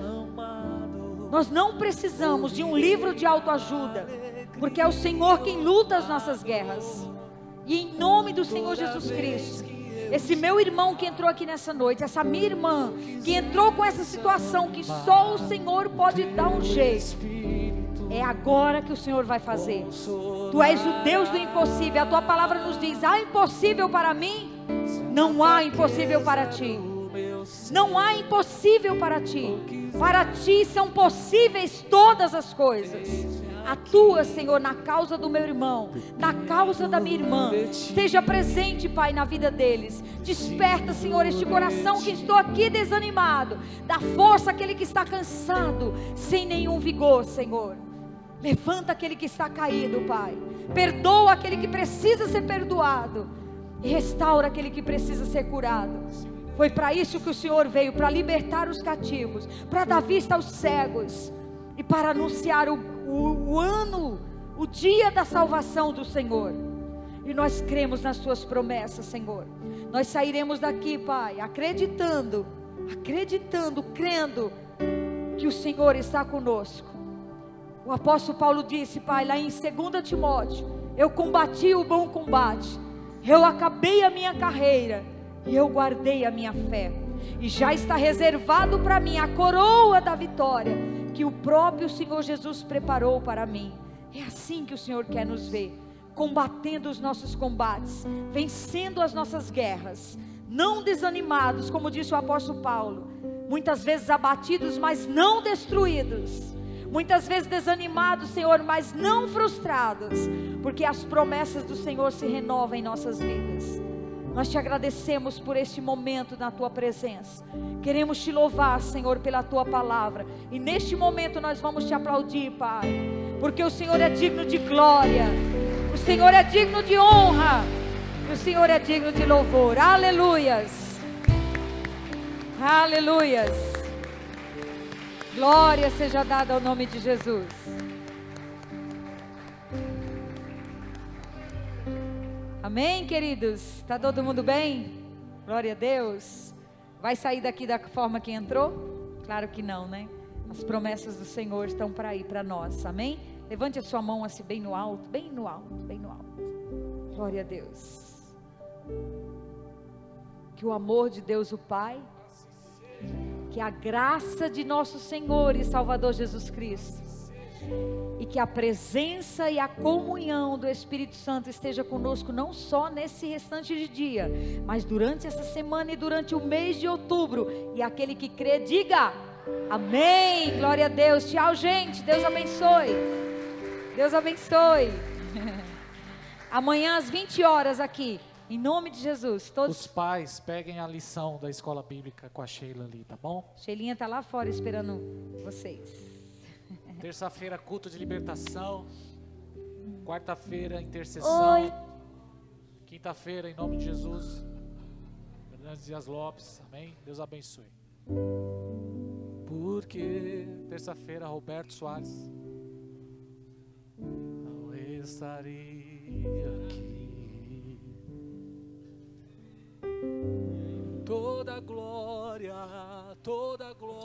Nós não precisamos de um livro de autoajuda, porque é o Senhor quem luta as nossas guerras. E em nome do Senhor Jesus Cristo, esse meu irmão que entrou aqui nessa noite, essa minha irmã que entrou com essa situação que só o Senhor pode dar um jeito, é agora que o Senhor vai fazer. Tu és o Deus do impossível. A tua palavra nos diz: há impossível para mim? Não há impossível para ti. Não há impossível para ti. Para ti são possíveis todas as coisas. Atua, Senhor, na causa do meu irmão, na causa da minha irmã. Esteja presente, Pai, na vida deles. Desperta, Senhor, este coração que estou aqui desanimado. Dá força àquele que está cansado, sem nenhum vigor, Senhor. Levanta aquele que está caído, Pai. Perdoa aquele que precisa ser perdoado. E restaura aquele que precisa ser curado. Foi para isso que o Senhor veio, para libertar os cativos, para dar vista aos cegos e para anunciar o dia da salvação do Senhor. E nós cremos nas tuas promessas, Senhor. Nós sairemos daqui, Pai, acreditando, crendo que o Senhor está conosco. O apóstolo Paulo disse, Pai, lá em 2 Timóteo: eu combati o bom combate, eu acabei a minha carreira e eu guardei a minha fé. E já está reservado para mim a coroa da vitória, que o próprio Senhor Jesus preparou para mim. É assim que o Senhor quer nos ver, combatendo os nossos combates, vencendo as nossas guerras, não desanimados, como disse o apóstolo Paulo, muitas vezes abatidos, mas não destruídos, muitas vezes desanimados, Senhor, mas não frustrados, porque as promessas do Senhor se renovam em nossas vidas. Nós te agradecemos por este momento na tua presença. Queremos te louvar, Senhor, pela tua palavra. E neste momento nós vamos te aplaudir, Pai, porque o Senhor é digno de glória, o Senhor é digno de honra, e o Senhor é digno de louvor. Aleluias. Aleluias. Glória seja dada ao nome de Jesus. Amém, queridos? Está todo mundo bem? Glória a Deus. Vai sair daqui da forma que entrou? Claro que não, né? As promessas do Senhor estão para ir para nós, amém? Levante a sua mão assim bem no alto, bem no alto, bem no alto. Glória a Deus. Que o amor de Deus o Pai, que a graça de nosso Senhor e Salvador Jesus Cristo, e que a presença e a comunhão do Espírito Santo esteja conosco não só nesse restante de dia, mas durante essa semana e durante o mês de outubro. E aquele que crê, diga amém. Glória a Deus. Tchau, gente. Deus abençoe. Deus abençoe. Amanhã às 20 horas aqui, em nome de Jesus. Todos... Os pais, peguem a lição da escola bíblica com a Sheila ali, tá bom? Sheilinha está lá fora esperando vocês. Terça-feira, culto de libertação. Quarta-feira, intercessão. Oi. Quinta-feira, em nome de Jesus, Fernandes Dias Lopes, amém? Deus abençoe. Porque terça-feira, Roberto Soares. Não estaria aqui. Toda glória, toda glória.